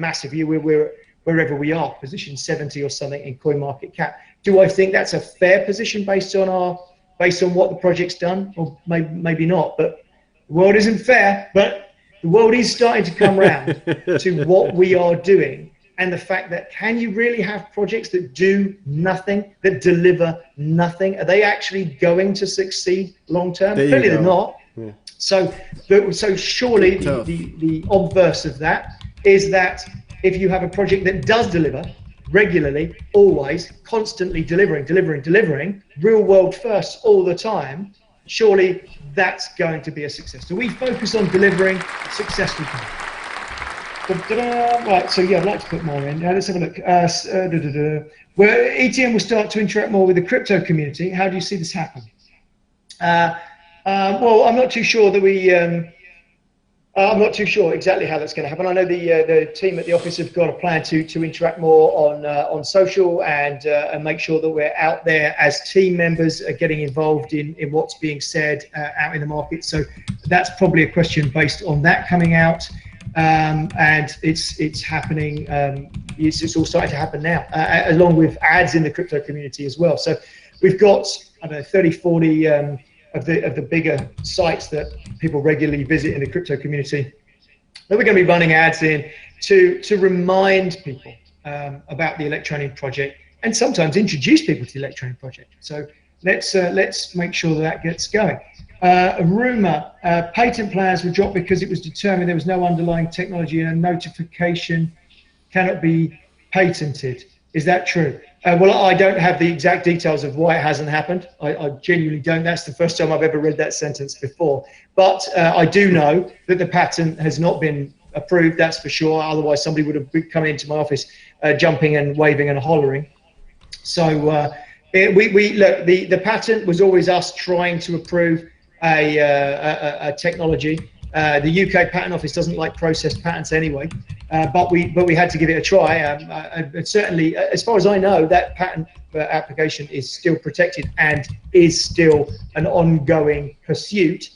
massive. We're wherever we are, position 70 or something in coin market cap. Do I think that's a fair position based on what the project's done? Or maybe not. But the world isn't fair. But the world is starting to come around to what we are doing, and the fact that, can you really have projects that do nothing, that deliver nothing? Are they actually going to succeed long term? Clearly they're not. Yeah. So surely the obverse of that is that if you have a project that does deliver regularly, always, constantly delivering, real world first all the time, surely that's going to be a success. So we focus on delivering successful projects. Right, so yeah, I'd like to put more in. Let's have a look. Where ETN will start to interact more with the crypto community. How do you see this happen? Well, I'm not too sure that I'm not too sure exactly how that's going to happen. I know the team at the office have got a plan to interact more on social and make sure that we're out there as team members, getting involved in what's being said out in the market. So that's probably a question based on that coming out. And it's happening. It's all starting to happen now, along with ads in the crypto community as well. So we've got, I don't know, 30, 40 of the bigger sites that people regularly visit in the crypto community that we're going to be running ads in to remind people about the Electroneum project, and sometimes introduce people to the Electroneum project. So let's make sure that gets going. A rumor, patent plans were dropped because it was determined there was no underlying technology and a notification cannot be patented. Is that true? Well, I don't have the exact details of why it hasn't happened. I genuinely don't. That's the first time I've ever read that sentence before. But I do know that the patent has not been approved, that's for sure. Otherwise, somebody would have come into my office jumping and waving and hollering. So look, the patent was always us trying to approve a technology. The UK Patent Office doesn't like processed patents anyway, but we had to give it a try. Certainly, as far as I know, that patent application is still protected and is still an ongoing pursuit.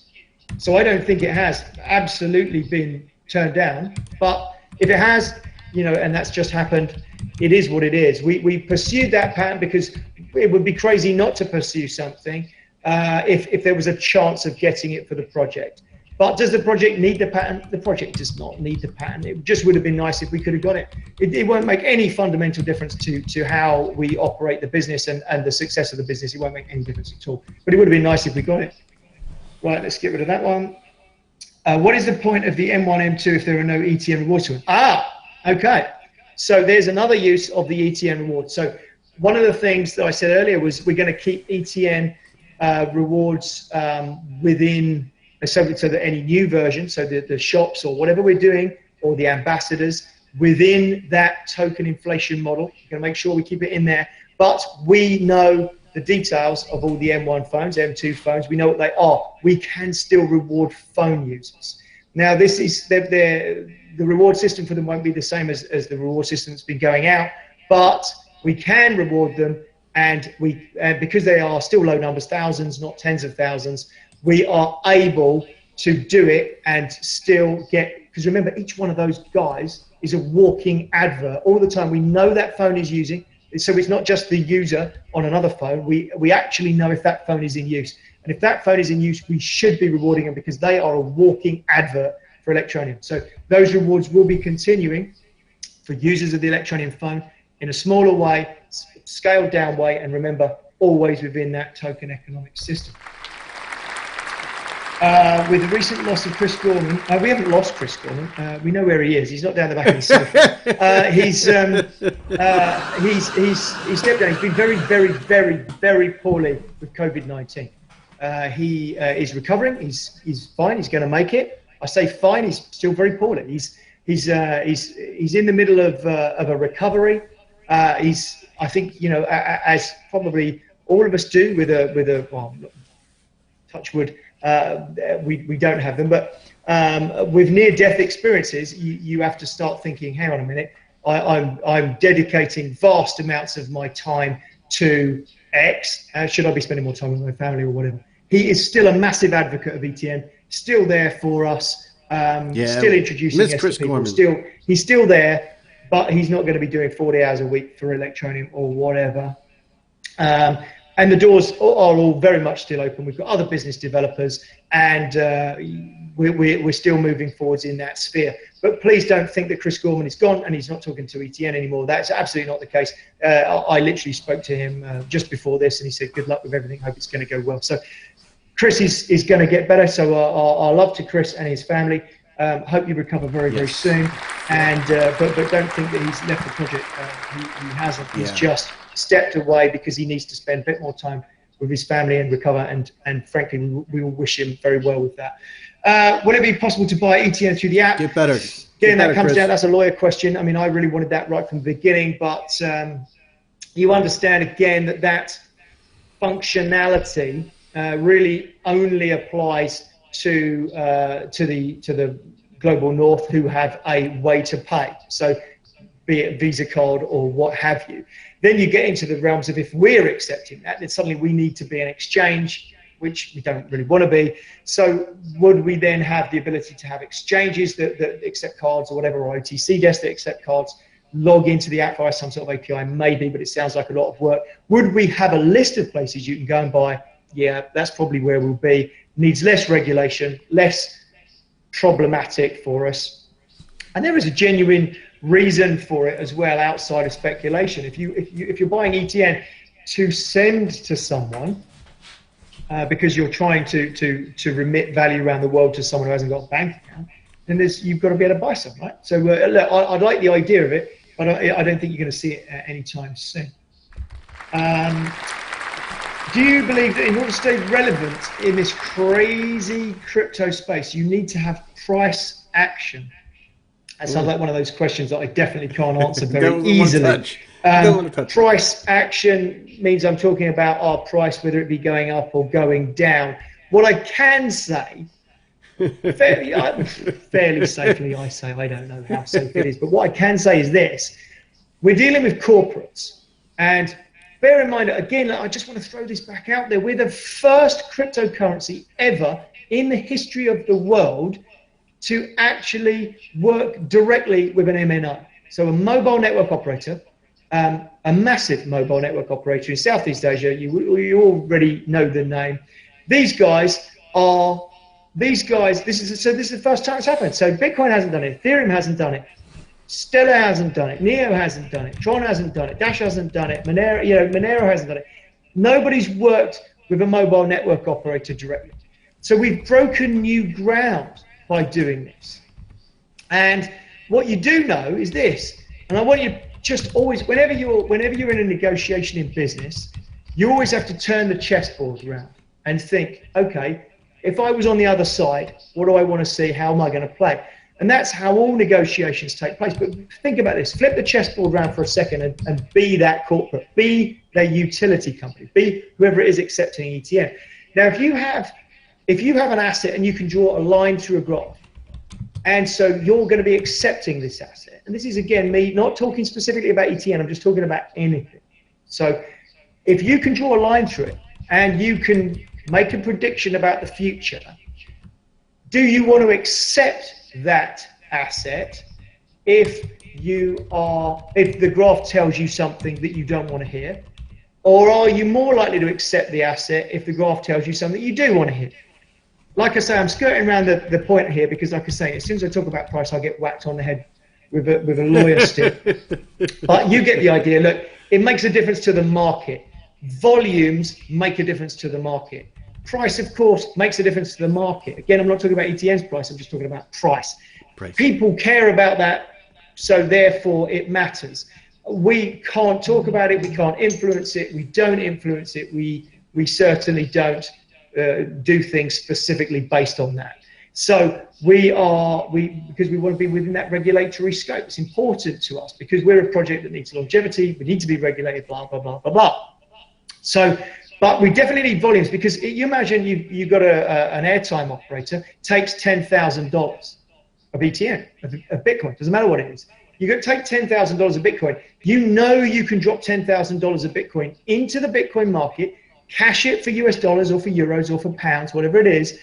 So I don't think it has absolutely been turned down. But if it has, you know, and that's just happened, it is what it is. We pursued that patent because it would be crazy not to pursue something if there was a chance of getting it for the project. But does the project need the patent? The project does not need the patent. It just would have been nice if we could have got it. It won't make any fundamental difference to how we operate the business and the success of the business. It won't make any difference at all. But it would have been nice if we got it. Right, let's get rid of that one. What is the point of the M1, M2 if there are no ETN rewards to it? Okay. So there's another use of the ETN reward. So one of the things that I said earlier was we're going to keep ETN rewards within, so that any new version, so the shops or whatever we're doing, or the ambassadors within that token inflation model, we're going to make sure we keep it in there. But we know the details of all the M1 phones, M2 phones. We know what they are. We can still reward phone users. Now, this is the reward system for them won't be the same as the reward system that's been going out, but we can reward them, and because they are still low numbers, thousands, not tens of thousands, we are able to do it and still get, because remember, each one of those guys is a walking advert all the time. We know that phone is using, so it's not just the user on another phone. We actually know if that phone is in use. And if that phone is in use, we should be rewarding them because they are a walking advert for Electroneum. So those rewards will be continuing for users of the Electroneum phone in a smaller way, scaled down way, and remember, always within that token economic system. With the recent loss of Chris Gorman, we haven't lost Chris Gorman. We know where he is. He's not down the back of the sofa. He's stepped down. He's been very, very, very, very poorly with COVID-19. He is recovering. He's fine. He's going to make it. I say fine. He's still very poorly. He's in the middle of a recovery. I think, you know, as probably all of us do with a well, touch wood. We don't have them, but with near-death experiences, you have to start thinking, hang on a minute, I'm dedicating vast amounts of my time to X, should I be spending more time with my family or whatever? He is still a massive advocate of ETN, still there for us, still introducing us to people. He's still there, but he's not going to be doing 40 hours a week for Electroneum or whatever. And the doors are all very much still open. We've got other business developers, and we're still moving forwards in that sphere. But please don't think that Chris Gorman is gone and he's not talking to ETN anymore. That's absolutely not the case. I literally spoke to him just before this, and he said, good luck with everything. Hope it's going to go well. So Chris is going to get better. So our love to Chris and his family. Hope you recover very, very soon. And but don't think that he's left the project. He hasn't. He's just stepped away because he needs to spend a bit more time with his family and recover. And frankly, we will wish him very well with that. Would it be possible to buy ETN through the app? Get better. Again, that comes down. That's a lawyer question. I mean, I really wanted that right from the beginning, but you understand again that functionality really only applies to the global north, who have a way to pay. So be it Visa card or what have you. Then you get into the realms of, if we're accepting that, then suddenly we need to be an exchange, which we don't really want to be. So would we then have the ability to have exchanges that accept cards or whatever, or OTC desks that accept cards, log into the app via some sort of API? Maybe, but it sounds like a lot of work. Would we have a list of places you can go and buy? Yeah, that's probably where we'll be. Needs less regulation, less problematic for us. And there is a genuine reason for it as well, outside of speculation. If you're buying ETN to send to someone, because you're trying to remit value around the world to someone who hasn't got a bank account, then you've got to be able to buy some, right? So look, I'd like the idea of it, but I don't think you're going to see it anytime soon. Do you believe that in order to stay relevant in this crazy crypto space, you need to have price action? That sounds like one of those questions that I definitely can't answer very easily. Price action means I'm talking about our price, whether it be going up or going down. What I can say, fairly safely, I say, I don't know how safe it is, but what I can say is this: we're dealing with corporates, and bear in mind, again, I just want to throw this back out there. We're the first cryptocurrency ever in the history of the world to actually work directly with an MNO. So a mobile network operator, a massive mobile network operator in Southeast Asia. You already know the name. These guys, this is the first time it's happened. So Bitcoin hasn't done it, Ethereum hasn't done it, Stellar hasn't done it, Neo hasn't done it, Tron hasn't done it, Dash hasn't done it, Monero hasn't done it. Nobody's worked with a mobile network operator directly. So we've broken new ground by doing this. And what you do know is this, and I want you just always, whenever you're in a negotiation in business, you always have to turn the chessboard around and think, okay, if I was on the other side, what do I want to see? How am I going to play? And that's how all negotiations take place. But think about this, flip the chessboard around for a second and be that corporate, be that utility company, be whoever it is accepting ETN. Now, if you have an asset and you can draw a line through a graph, and so you're going to be accepting this asset, and this is again me not talking specifically about ETN, I'm just talking about anything. So if you can draw a line through it and you can make a prediction about the future, do you want to accept that asset if the graph tells you something that you don't want to hear? Or are you more likely to accept the asset if the graph tells you something that you do want to hear? Like I say, I'm skirting around the point here because, like I say, as soon as I talk about price, I'll get whacked on the head with a lawyer stick. But you get the idea. Look, it makes a difference to the market. Volumes make a difference to the market. Price, of course, makes a difference to the market. Again, I'm not talking about ETN's price. I'm just talking about price. People care about that, so therefore it matters. We can't talk about it. We can't influence it. We don't influence it. We certainly don't do things specifically based on that. So because we want to be within that regulatory scope. It's important to us because we're a project that needs longevity. We need to be regulated, blah, blah, blah, blah, blah. So, but we definitely need volumes because you imagine you've got an airtime operator, takes $10,000 of ETN, of Bitcoin, doesn't matter what it is. You can take $10,000 of Bitcoin. You know you can drop $10,000 of Bitcoin into the Bitcoin market, cash it for US dollars or for euros or for pounds, whatever it is,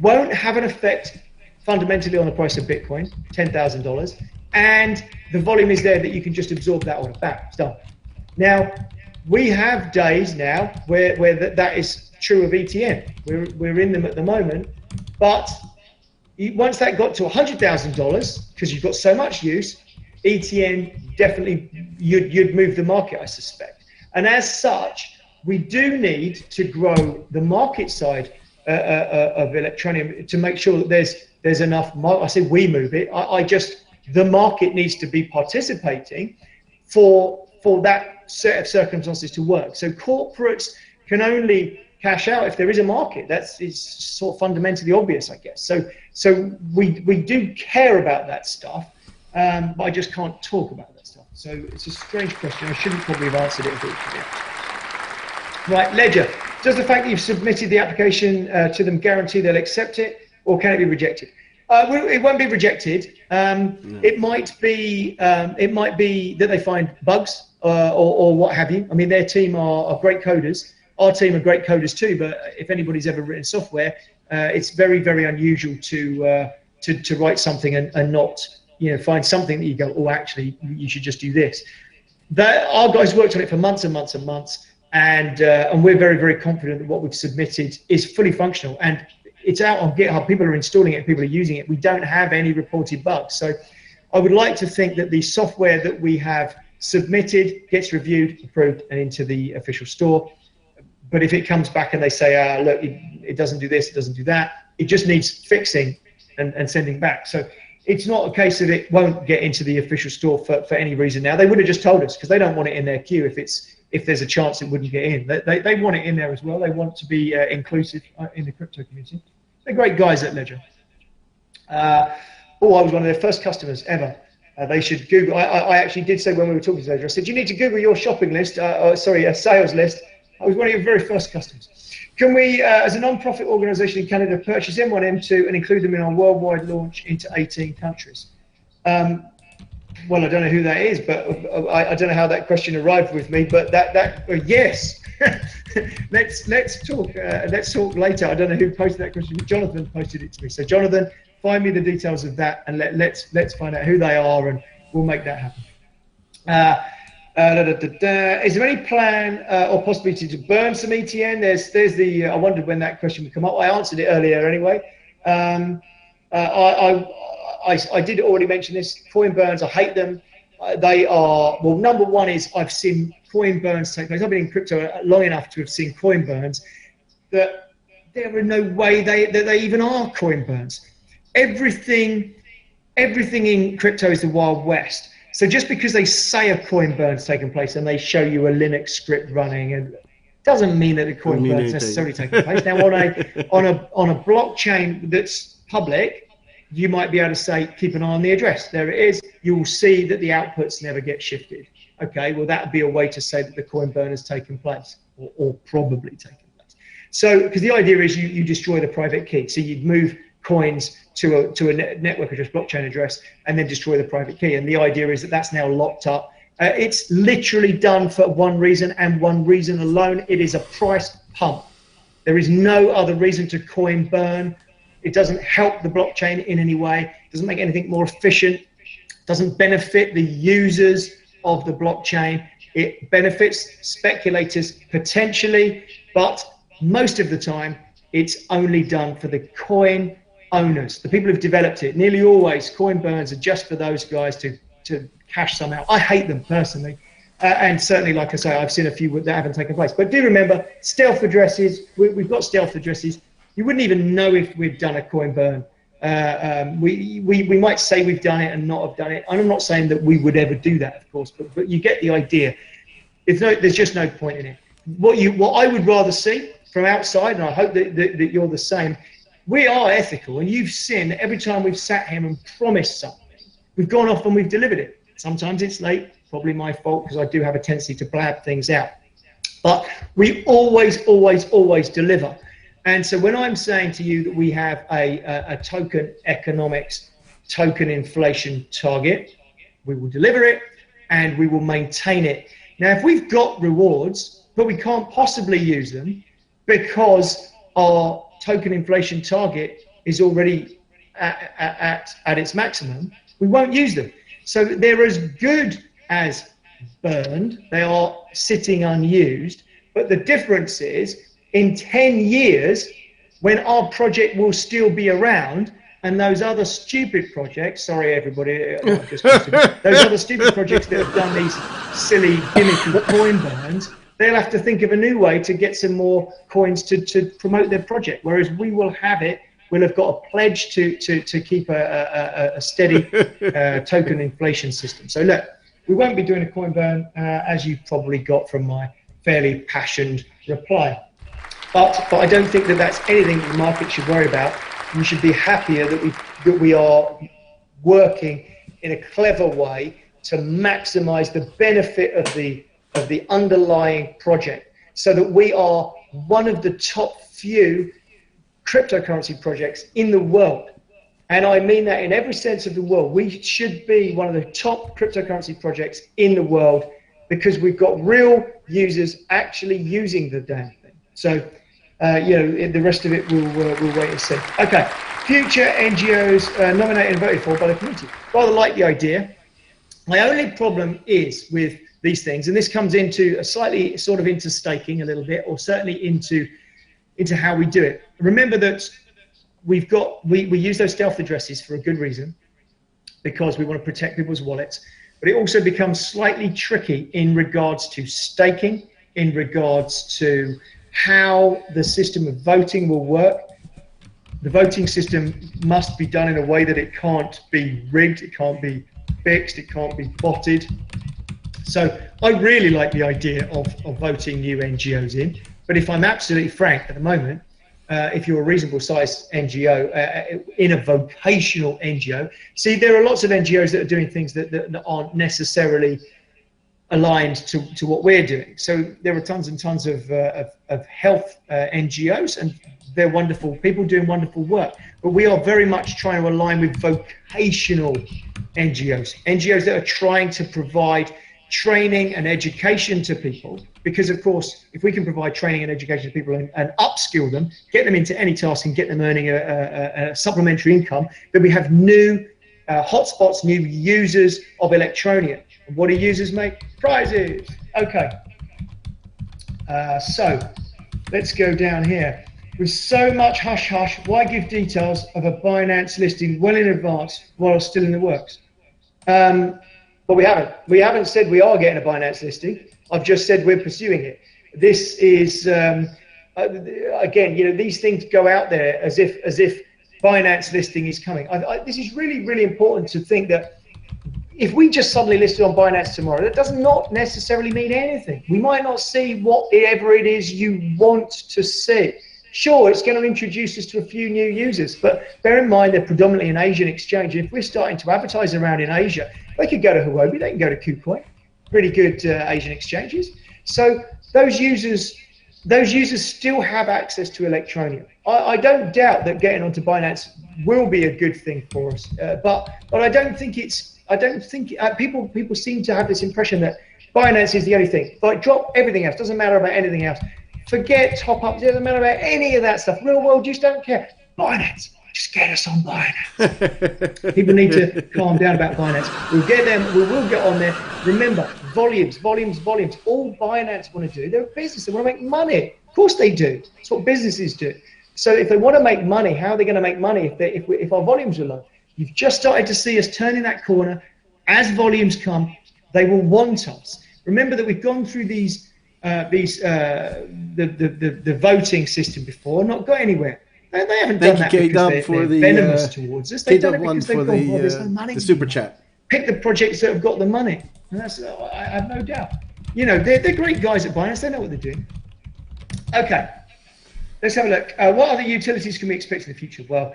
won't have an effect fundamentally on the price of Bitcoin, $10,000, and the volume is there that you can just absorb that order back. It's done. Now, we have days now where that is true of ETN. We're in them at the moment, but once that got to $100,000, because you've got so much use, ETN definitely, you'd move the market, I suspect. And as such, we do need to grow the market side of Electroneum to make sure that there's enough. I say we move it. The market needs to be participating for that set of circumstances to work. So corporates can only cash out if there is a market. It's sort of fundamentally obvious, I guess. So we do care about that stuff, but I just can't talk about that stuff. So it's a strange question. I shouldn't probably have answered it if it was clear. Right, Ledger. Does the fact that you've submitted the application to them guarantee they'll accept it, or can it be rejected? It won't be rejected. No. It might be that they find bugs or what have you. I mean, their team are great coders. Our team are great coders too. But if anybody's ever written software, it's very, very unusual to write something and not find something that you go, oh, actually, you should just do this. Our guys worked on it for months and months and months. And we're very, very confident that what we've submitted is fully functional, and it's out on GitHub. People are installing it, people are using it. We don't have any reported bugs. So I would like to think that the software that we have submitted gets reviewed, approved, and into the official store. But if it comes back and they say, look, it doesn't do this, it doesn't do that, it just needs fixing and sending back. So it's not a case that it won't get into the official store for any reason now. They would have just told us, because they don't want it in their queue if there's a chance it wouldn't get in. They want it in there as well. They want to be inclusive in the crypto community. They're great guys at Ledger. I was one of their first customers ever. They should Google. I actually did say when we were talking to Ledger, I said, you need to Google your shopping list, a sales list. I was one of your very first customers. Can we, as a non-profit organization in Canada, purchase M1, M2 and include them in our worldwide launch into 18 countries? Well, I don't know who that is, but I don't know how that question arrived with me. But yes, let's talk. Let's talk later. I don't know who posted that question. Jonathan posted it to me. So Jonathan, find me the details of that, and let's find out who they are, and we'll make that happen. Is there any plan or possibility to burn some ETN? There's the. I wondered when that question would come up. I answered it earlier anyway. I did already mention this. Coin burns, I hate them. They are, well, number one is I've seen coin burns take place. I've been in crypto long enough to have seen coin burns that there are no way that they even are coin burns. Everything in crypto is the Wild West. So just because they say a coin burn's taken place and they show you a Linux script running, and doesn't mean that the coin burn's necessarily taking place. Now on a blockchain that's public, you might be able to say, keep an eye on the address. There it is. You will see that the outputs never get shifted. Okay, well, that would be a way to say that the coin burn has taken place, or probably taken place. So, because the idea is you destroy the private key. So you'd move coins to a network address, blockchain address, and then destroy the private key. And the idea is that that's now locked up. It's literally done for one reason and one reason alone. It is a price pump. There is no other reason to coin burn. It doesn't help the blockchain in any way. It doesn't make anything more efficient. It doesn't benefit the users of the blockchain. It benefits speculators potentially, but most of the time, it's only done for the coin owners, the people who've developed it. Nearly always, coin burns are just for those guys to cash some out. I hate them personally. And certainly, like I say, I've seen a few that haven't taken place. But do remember, stealth addresses, we've got stealth addresses. You wouldn't even know if we've done a coin burn. We might say we've done it and not have done it. And I'm not saying that we would ever do that, of course, but you get the idea. There's just no point in it. What I would rather see from outside, and I hope that you're the same, we are ethical, and you've seen that every time we've sat here and promised something, we've gone off and we've delivered it. Sometimes it's late, probably my fault, because I do have a tendency to blab things out. But we always, always, always deliver. And so when I'm saying to you that we have a token economics, token inflation target, will deliver it, and we will maintain it. Now, if we've got rewards, but we can't possibly use them because our token inflation target is already at its maximum, we won't use them. So they're as good as burned. They are sitting unused. But the difference is, in 10 years, when our project will still be around, and those other stupid projects, sorry everybody, those other stupid projects that have done these silly gimmicky coin burns, they'll have to think of a new way to get some more coins to promote their project. Whereas we will have it, we'll have got a pledge to keep a steady token inflation system. So look, we won't be doing a coin burn, as you probably got from my fairly passionate reply. But I don't think that that's anything that the market should worry about. We should be happier that we are working in a clever way to maximize the benefit of the underlying project, so that we are one of the top few cryptocurrency projects in the world. And I mean that in every sense of the word. We should be one of the top cryptocurrency projects in the world, because we've got real users actually using the damn thing. So, the rest of it we'll wait and see. Okay, future NGOs nominated and voted for by the community. Rather like the idea. My only problem is with these things, and this comes into a slightly sort of into staking a little bit, or certainly into how we do it. Remember that we use those stealth addresses for a good reason, because we want to protect people's wallets. But it also becomes slightly tricky in regards to staking, in regards to how the system of voting will work. The voting system must be done in a way that it can't be rigged, it can't be fixed, it can't be botted. So I really like the idea of voting new NGOs in. But if I'm absolutely frank, at the moment, if you're a reasonable sized NGO, in a vocational NGO, see, there are lots of NGOs that are doing things that aren't necessarily aligned to what we're doing. So there are tons and tons of health NGOs, and they're wonderful people doing wonderful work. But we are very much trying to align with vocational NGOs that are trying to provide training and education to people. Because of course, if we can provide training and education to people and upskill them, get them into any task and get them earning a supplementary income, then we have new hotspots, new users of Electroneum. And what do users make? Prizes. Okay. So let's go down here. With so much hush hush, why give details of a Binance listing well in advance while it's still in the works? But we haven't. We haven't said we are getting a Binance listing. I've just said we're pursuing it. This is again, these things go out there as if Binance listing is coming. This is really, really important to think that if we just suddenly listed on Binance tomorrow, that does not necessarily mean anything. We might not see whatever it is you want to see. Sure, it's going to introduce us to a few new users, but bear in mind they're predominantly an Asian exchange. And if we're starting to advertise around in Asia, they could go to Huobi, they can go to KuCoin, pretty good Asian exchanges. So those users still have access to Electroneum. I don't doubt that getting onto Binance will be a good thing for us, but I don't think people seem to have this impression that Binance is the only thing. Like, drop everything else, doesn't matter about anything else. Forget top ups, doesn't matter about any of that stuff. Real world, just don't care. Binance, just get us on Binance. People need to calm down about Binance. We'll get them, we will get on there. Remember, volumes. All Binance want to do, they're a business, they want to make money. Of course they do. That's what businesses do. So if they want to make money, how are they going to make money if our volumes are low? You've just started to see us turning that corner. As volumes come, they will want us. Remember that we've gone through the voting system before, not got anywhere. And they haven't done that because they're venomous towards us. They've done it because they've gone, there's no money. The super chat. Pick the projects that have got the money. And that's, I have no doubt. They're great guys at Binance. They know what they're doing. Okay, let's have a look. What other utilities can we expect in the future? Well,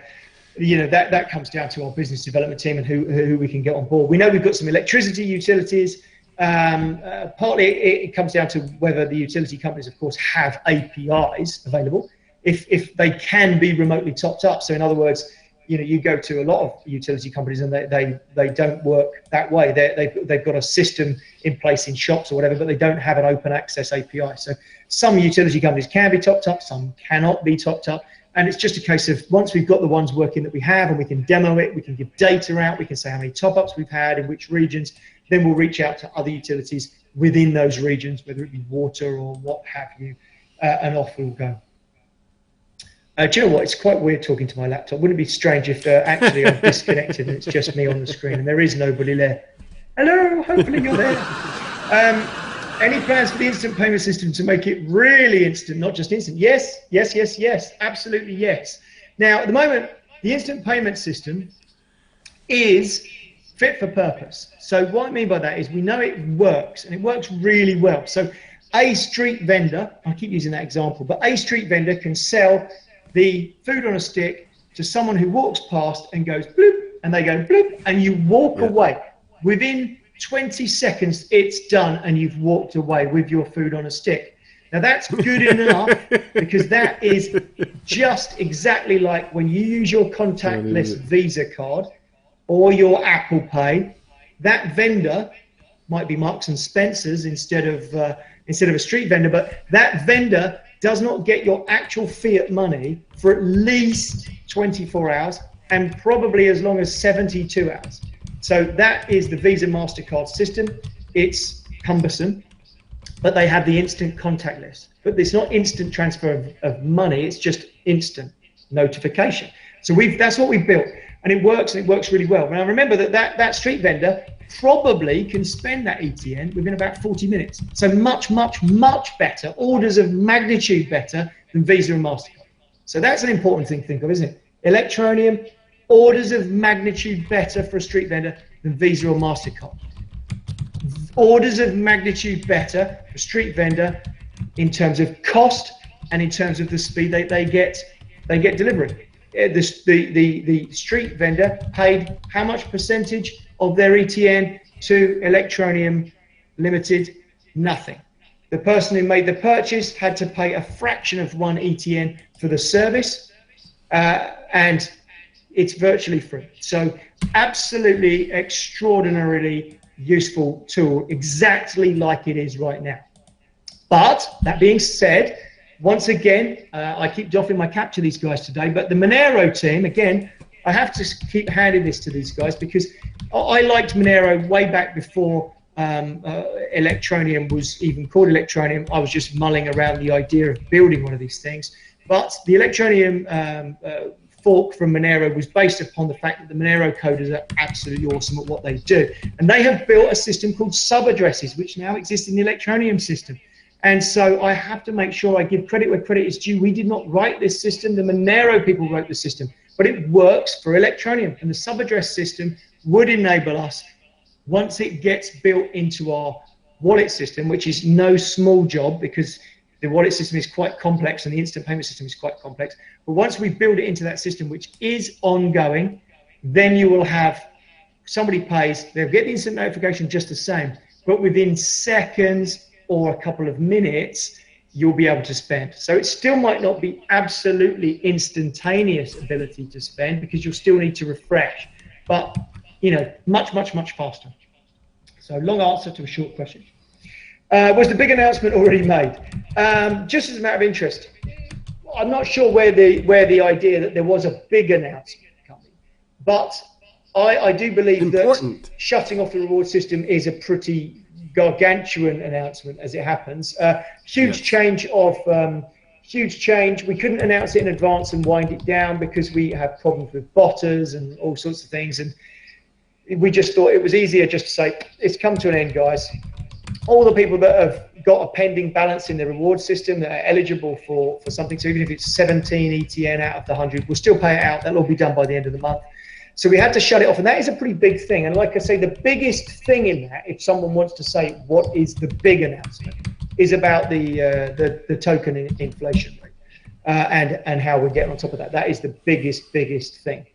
that comes down to our business development team and who we can get on board. We know we've got some electricity utilities. Partly it comes down to whether the utility companies, of course, have APIs available. If they can be remotely topped up. So in other words, you know, you go to a lot of utility companies and they don't work that way. They've got a system in place in shops or whatever, but they don't have an open access API. So some utility companies can be topped up, some cannot be topped up. And it's just a case of once we've got the ones working that we have and we can demo it, we can give data out, we can say how many top-ups we've had in which regions, then we'll reach out to other utilities within those regions, whether it be water or what have you, and off we'll go. Do you know what? It's quite weird talking to my laptop. Wouldn't it be strange if actually I'm disconnected and it's just me on the screen and there is nobody there? Hello, hopefully you're there. Any plans for the instant payment system to make it really instant, not just instant? Yes, yes, yes, yes, absolutely yes. Now, at the moment, the instant payment system is fit for purpose. So what I mean by that is we know it works, and it works really well. So a street vendor, I keep using that example, but a street vendor can sell the food on a stick to someone who walks past and goes bloop, and they go bloop, and you walk away. Within 20 seconds, it's done, and you've walked away with your food on a stick. Now that's good enough because that is just exactly like when you use your contactless Visa card or your Apple Pay. That vendor might be Marks and Spencer's instead of a street vendor, but that vendor does not get your actual fiat money for at least 24 hours and probably as long as 72 hours. So that is the Visa MasterCard system. It's cumbersome, but they have the instant contactless. But it's not instant transfer of money, it's just instant notification. So that's what we've built, and it works really well. Now remember that street vendor probably can spend that ETN within about 40 minutes. So much, much, much better, orders of magnitude better than Visa and MasterCard. So that's an important thing to think of, isn't it? Electroneum, orders of magnitude better for a street vendor than Visa or MasterCard. Orders of magnitude better for a street vendor in terms of cost and in terms of the speed they get delivery. The street vendor paid how much percentage of their ETN to Electroneum Limited? Nothing. The person who made the purchase had to pay a fraction of one ETN for the service, and it's virtually free. So absolutely extraordinarily useful tool, exactly like it is right now. But that being said, once again, I keep doffing my cap to these guys today, but the Monero team, again, I have to keep handing this to these guys because I liked Monero way back before Electroneum was even called Electroneum. I was just mulling around the idea of building one of these things. But the Electroneum fork from Monero was based upon the fact that the Monero coders are absolutely awesome at what they do. And they have built a system called subaddresses, which now exists in the Electroneum system. And so I have to make sure I give credit where credit is due. We did not write this system. The Monero people wrote the system, but it works for Electroneum. And the subaddress system would enable us, once it gets built into our wallet system, which is no small job because the wallet system is quite complex and the instant payment system is quite complex. But once we build it into that system, which is ongoing, then you will have somebody pays, they'll get the instant notification just the same, but within seconds or a couple of minutes, you'll be able to spend. So it still might not be absolutely instantaneous ability to spend because you'll still need to refresh, but you know, much, much, much faster. So long answer to a short question. Was the big announcement already made? Just as a matter of interest, I'm not sure where the idea that there was a big announcement coming, but I do believe that shutting off the reward system is a pretty gargantuan announcement as it happens. Huge change. We couldn't announce it in advance and wind it down because we have problems with botters and all sorts of things, and we just thought it was easier just to say it's come to an end, guys. All the people that have got a pending balance in the reward system that are eligible for something, so even if it's 17 ETN out of the 100, we'll still pay it out. That'll all be done by the end of the month. So we had to shut it off, and that is a pretty big thing. And like I say, the biggest thing in that, if someone wants to say what is the big announcement, is about the token inflation rate and how we're getting on top of that. That is the biggest thing.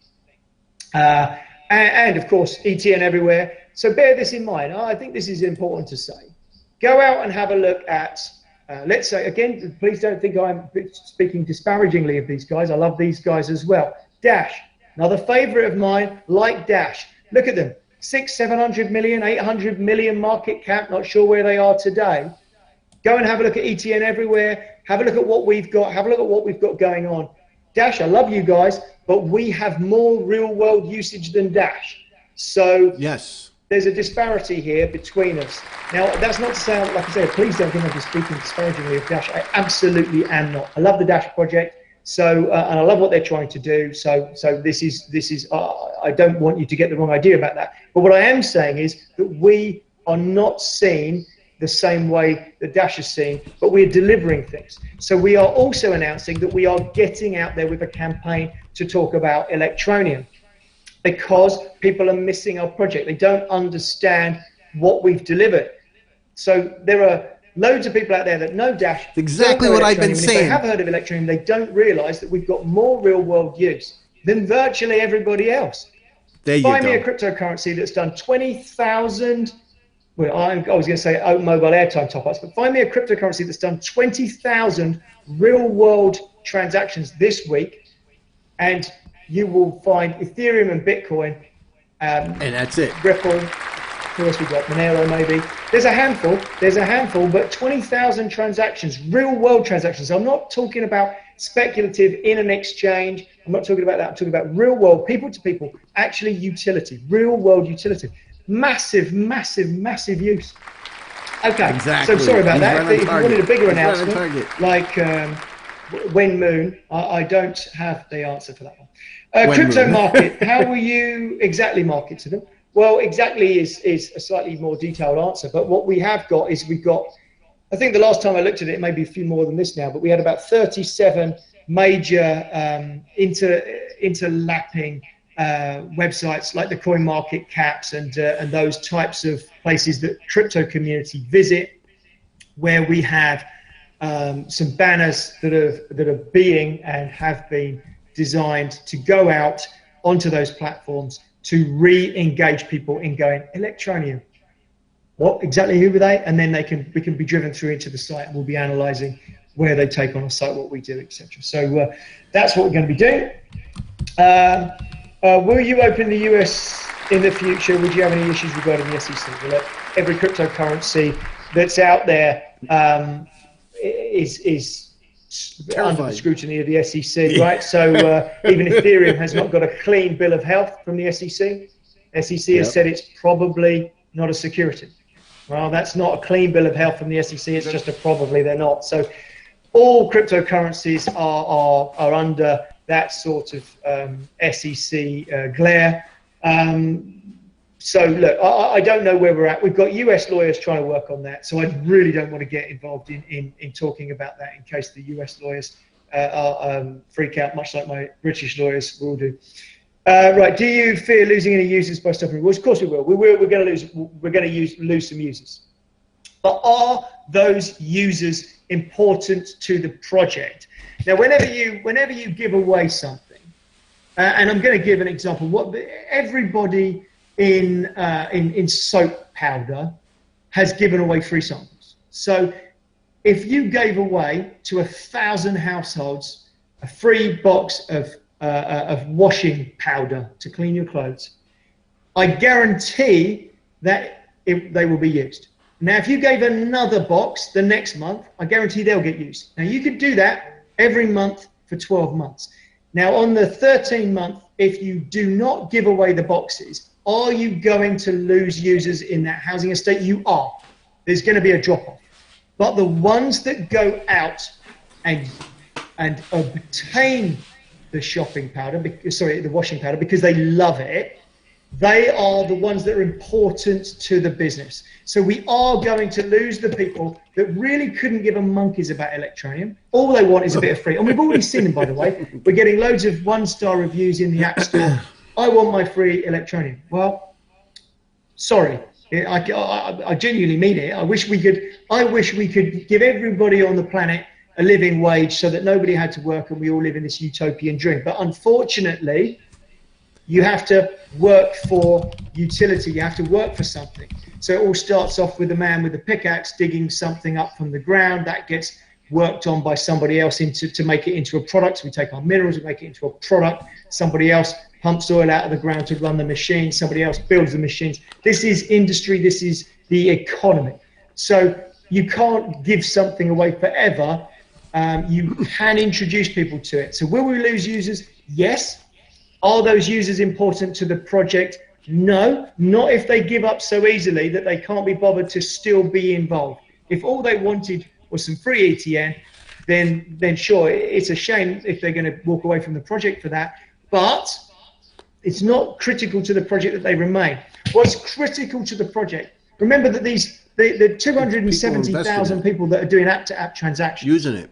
And of course, ETN everywhere. So bear this in mind. I think this is important to say. Go out and have a look at, let's say, again, please don't think I'm speaking disparagingly of these guys. I love these guys as well. Dash, Another favorite of mine, like Dash. Look at them, 700 million, 800 million market cap, not sure where they are today. Go and have a look at ETN everywhere. Have a look at what we've got. Have a look at what we've got going on. Dash, I love you guys, but we have more real world usage than Dash. So yes, there's a disparity here between us. Now, that's not to say, like I said, please don't think I'm just speaking disparagingly of Dash. I absolutely am not. I love the Dash project. So, and I love what they're trying to do. So this is. I don't want you to get the wrong idea about that. But what I am saying is that we are not seen the same way that Dash is seen, but we're delivering things. So we are also announcing that we are getting out there with a campaign to talk about Electroneum, because people are missing our project. They don't understand what we've delivered. So there are loads of people out there that know Dash. Exactly what I've been saying. If they have heard of Electroneum, they don't realize that we've got more real world use than virtually everybody else. There you go. Find me a cryptocurrency that's done 20,000, well, I was going to say mobile airtime top-ups, but find me a cryptocurrency that's done 20,000 real-world transactions this week, and you will find Ethereum and Bitcoin. And that's it. Ripple. Who else we got? Monero, maybe. There's a handful, but 20,000 transactions, real-world transactions. I'm not talking about speculative in an exchange. I'm not talking about that. I'm talking about real-world, people-to-people, actually utility, real-world utility. Massive, massive, massive use. Okay, exactly. So sorry about that. If you wanted a bigger announcement, like when Moon, I don't have the answer for that one. Crypto market, how will you exactly market to them? Well, exactly is a slightly more detailed answer, but what we have got is we've got, I think the last time I looked at it, maybe a few more than this now, but we had about 37 major interlapping websites like the coin market caps and those types of places that crypto community visit, where we have some banners that are being and have been designed to go out onto those platforms to re-engage people in going, Electroneum, what exactly, who were they? And then we can be driven through into the site, and we'll be analyzing where they take on a site, what we do, etc. So that's what we're going to be doing. Will you open the US in the future? Would you have any issues regarding the SEC? Well, every cryptocurrency that's out there is under the scrutiny of the SEC, right? So even Ethereum has not got a clean bill of health from the SEC. SEC has said it's probably not a security. Well, that's not a clean bill of health from the SEC. It's just a probably they're not. So all cryptocurrencies are under that sort of SEC glare. So look, I don't know where we're at. We've got US lawyers trying to work on that, so I really don't want to get involved in talking about that in case the US lawyers freak out, much like my British lawyers will do. Right, do you fear losing any users by stopping rules? Of course we will. We're going to lose some users. But are those users important to the project? Now, whenever you give away something, and I'm going to give an example. Everybody in soap powder has given away free samples. So if you gave away to 1,000 households a free box of washing powder to clean your clothes, I guarantee that they will be used. Now, if you gave another box the next month, I guarantee they'll get used. Now, you could do that every month for 12 months. Now, on the 13th month, if you do not give away the boxes, are you going to lose users in that housing estate? You are. There's going to be a drop-off. But the ones that go out and obtain the shopping powder, the washing powder, because they love it, they are the ones that are important to the business. So we are going to lose the people that really couldn't give a monkeys about Electroneum. All they want is a bit of free. And we've already seen them, by the way. We're getting loads of one-star reviews in the App Store. I want my free Electroneum. Well, sorry. I genuinely mean it. I wish we could give everybody on the planet a living wage so that nobody had to work and we all live in this utopian dream. But unfortunately, you have to work for utility. You have to work for something. So it all starts off with a man with a pickaxe digging something up from the ground. That gets worked on by somebody else to make it into a product. So we take our minerals and make it into a product. Somebody else pumps oil out of the ground to run the machine, somebody else builds the machines. This is industry, this is the economy. So you can't give something away forever. You can introduce people to it. So will we lose users? Yes. Are those users important to the project? No, not if they give up so easily that they can't be bothered to still be involved. If all they wanted was some free ETN, then sure, it's a shame if they're going to walk away from the project for that. But it's not critical to the project that they remain. What's critical to the project? Remember that the 270,000 people that are doing app-to-app transactions, using it.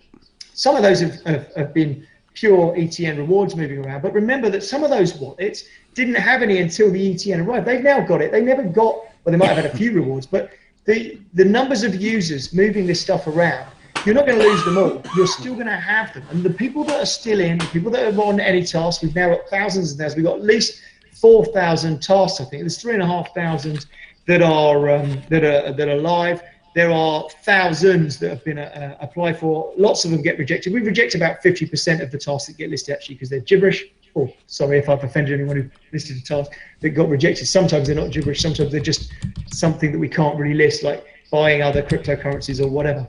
Some of those have been pure ETN rewards moving around. But remember that some of those wallets didn't have any until the ETN arrived. They've now got it. They never got, well, they might have had a few rewards, but the numbers of users moving this stuff around, you're not going to lose them all. You're still going to have them. And the people that are still in, the people that are on any task, we've now got thousands and thousands. We've got at least 4,000 tasks, I think. There's 3,500 that are live. There are thousands that have been applied for. Lots of them get rejected. We reject about 50% of the tasks that get listed actually because they're gibberish. Oh, sorry if I've offended anyone who listed a task that got rejected. Sometimes they're not gibberish. Sometimes they're just something that we can't really list, like buying other cryptocurrencies or whatever.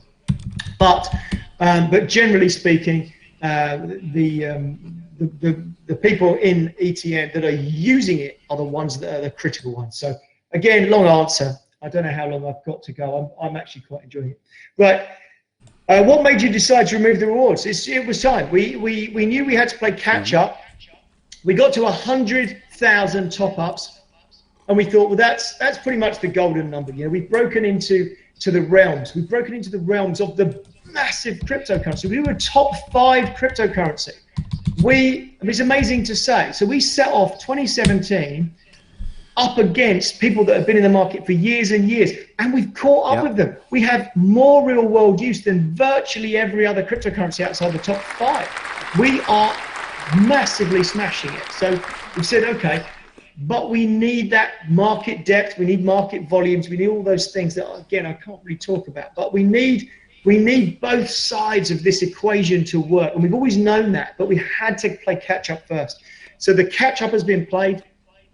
But generally speaking, the people in ETN that are using it are the ones that are the critical ones. So again, long answer. I don't know how long I've got to go. I'm actually quite enjoying it. Right. What made you decide to remove the rewards? It was time. We knew we had to play catch up. We got to 100,000 top-ups, and we thought, well, that's pretty much the golden number. You know, we've broken into the realms. We've broken into the realms of the massive cryptocurrency. We were top 5 cryptocurrency. It's amazing to say. So we set off 2017 up against people that have been in the market for years and years, and we've caught up with them. We have more real-world use than virtually every other cryptocurrency outside the top 5. We are massively smashing it. So we said, okay, but we need that market depth, we need market volumes, we need all those things that, again, I can't really talk about, but we need both sides of this equation to work, and we've always known that, but we had to play catch up first. So the catch up has been played.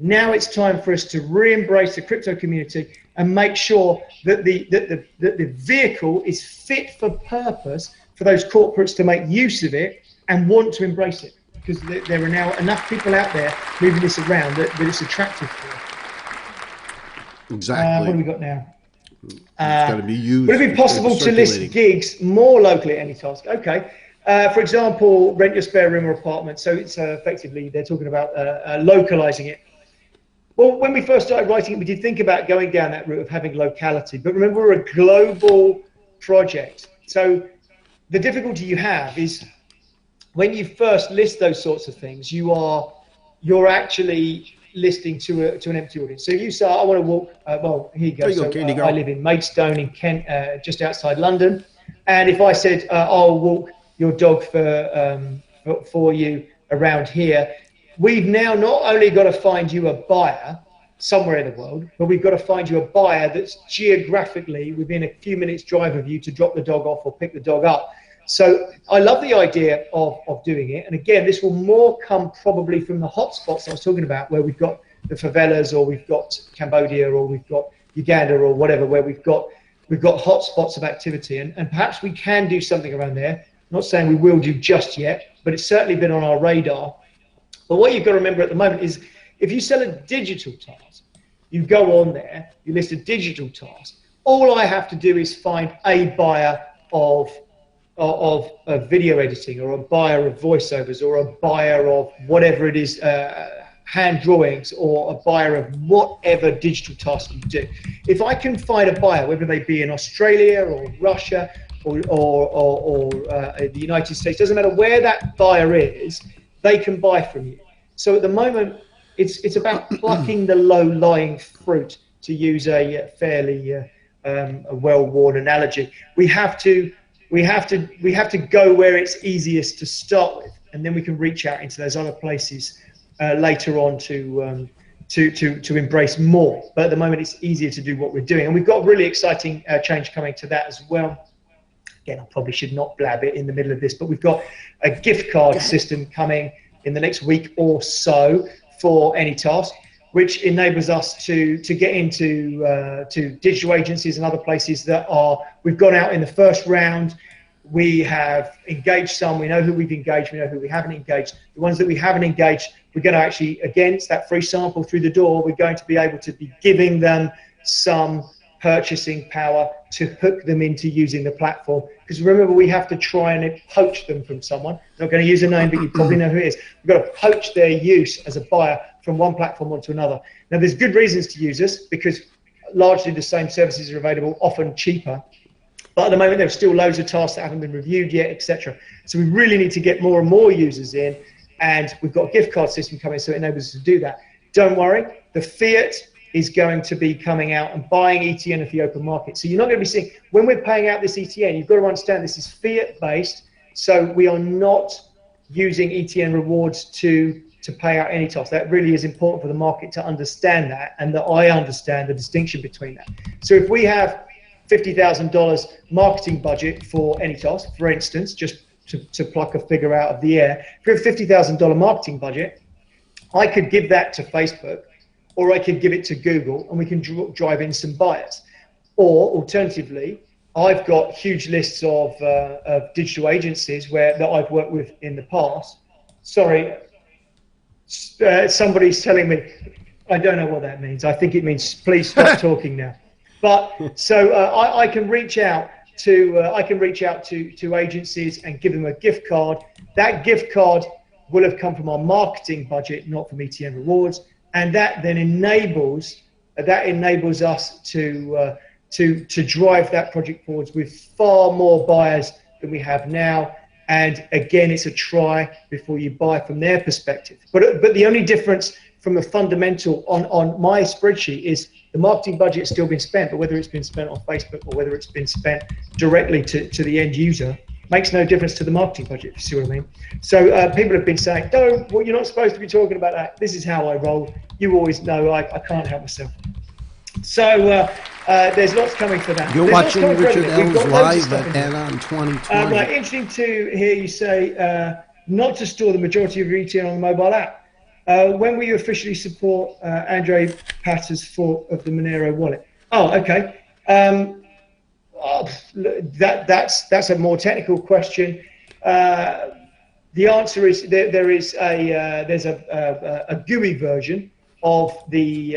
Now it's time for us to re-embrace the crypto community and make sure that the vehicle is fit for purpose for those corporates to make use of it and want to embrace it. Because there are now enough people out there moving this around that it's attractive for them. Exactly. What have we got now? It's got to be used. Would it be possible to list gigs more locally at any task? Okay. For example, rent your spare room or apartment. So it's effectively, they're talking about localizing it. Well, when we first started writing it, we did think about going down that route of having locality. But remember, we're a global project. So the difficulty you have is when you first list those sorts of things, you're actually listening to an empty audience. So you say, I want to walk, well, here you go. I live in Maidstone in Kent, just outside London. And if I said, I'll walk your dog for you around here, we've now not only got to find you a buyer somewhere in the world, but we've got to find you a buyer that's geographically within a few minutes drive of you to drop the dog off or pick the dog up. So I love the idea of doing it. And again, this will more come probably from the hotspots I was talking about, where we've got the favelas, or we've got Cambodia, or we've got Uganda, or whatever, where we've got hotspots of activity. And perhaps we can do something around there. I'm not saying we will do just yet, but it's certainly been on our radar. But what you've got to remember at the moment is, if you sell a digital task, you go on there, you list a digital task. All I have to do is find a buyer of video editing, or a buyer of voiceovers, or a buyer of whatever it is, hand drawings, or a buyer of whatever digital task you do. If I can find a buyer, whether they be in Australia or Russia or the United States, doesn't matter where that buyer is, they can buy from you. So at the moment, it's about plucking the low-lying fruit, to use a fairly well-worn analogy. We have to go where it's easiest to start with, and then we can reach out into those other places later on to embrace more. But at the moment, it's easier to do what we're doing, and we've got a really exciting change coming to that as well. Again, I probably should not blab it in the middle of this, but we've got a gift card system coming in the next week or so for any task, which enables us to get into to digital agencies and other places that are, we've gone out in the first round, we have engaged some, we know who we've engaged, we know who we haven't engaged. The ones that we haven't engaged, we're going to actually, against that free sample through the door, we're going to be able to be giving them some purchasing power to hook them into using the platform. Because remember, we have to try and poach them from someone. I'm not going to use a name, but you probably know who it is. We've got to poach their use as a buyer from one platform onto another. Now, there's good reasons to use us, because largely the same services are available, often cheaper. But at the moment, there's still loads of tasks that haven't been reviewed yet, etc. So we really need to get more and more users in, and we've got a gift card system coming, so it enables us to do that. Don't worry, the fiat is going to be coming out and buying ETN of the open market. So you're not going to be seeing, when we're paying out this ETN, you've got to understand this is fiat based, so we are not using ETN rewards to pay out any tasks. That really is important for the market to understand that, and that I understand the distinction between that. So if we have $50,000 marketing budget for any task, for instance, just to pluck a figure out of the air, if we have $50,000 marketing budget, I could give that to Facebook, or I could give it to Google, and we can drive in some buyers. Or alternatively, I've got huge lists of digital agencies that I've worked with in the past. Sorry, somebody's telling me, I don't know what that means. I think it means please stop talking now. But so I can reach out to agencies and give them a gift card. That gift card will have come from our marketing budget, not from ETN rewards, and that then enables us to drive that project forwards with far more buyers than we have now. And again, it's a try before you buy from their perspective. But the only difference from a fundamental on my spreadsheet is the marketing budget has still been spent, but whether it's been spent on Facebook or whether it's been spent directly to the end user makes no difference to the marketing budget, if you see what I mean. So people have been saying, "Don't, well, you're not supposed to be talking about that. This is how I roll. You always know I can't help myself." So there's lots coming for that. You're there's watching Richard Ells live at ANON2020. Right, interesting to hear you say not to store the majority of your ETN on the mobile app. When will you officially support Andre Patter's thought of the Monero wallet? Oh, okay. That's a more technical question. The answer is there's a GUI version of the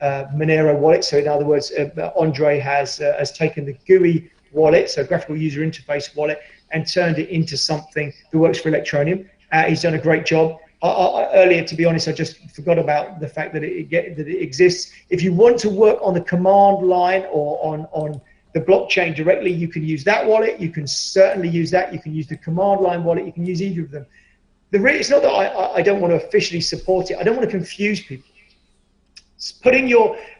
Monero wallet. So in other words, Andre has taken the GUI wallet, so graphical user interface wallet, and turned it into something that works for Electroneum. He's done a great job. Earlier, to be honest, I just forgot about the fact that it exists. If you want to work on the command line or on the blockchain directly, you can use that wallet. You can certainly use that. You can use the command line wallet. You can use either of them. It's not that I don't want to officially support it. I don't want to confuse people.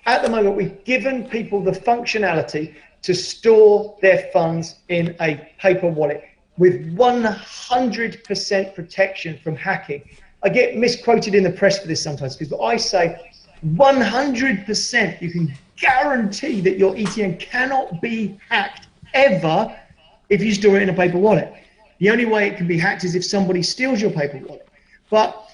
At the moment, we've given people the functionality to store their funds in a paper wallet with 100% protection from hacking. I get misquoted in the press for this sometimes, because I say 100% you can guarantee that your ETN cannot be hacked ever if you store it in a paper wallet. The only way it can be hacked is if somebody steals your paper wallet. But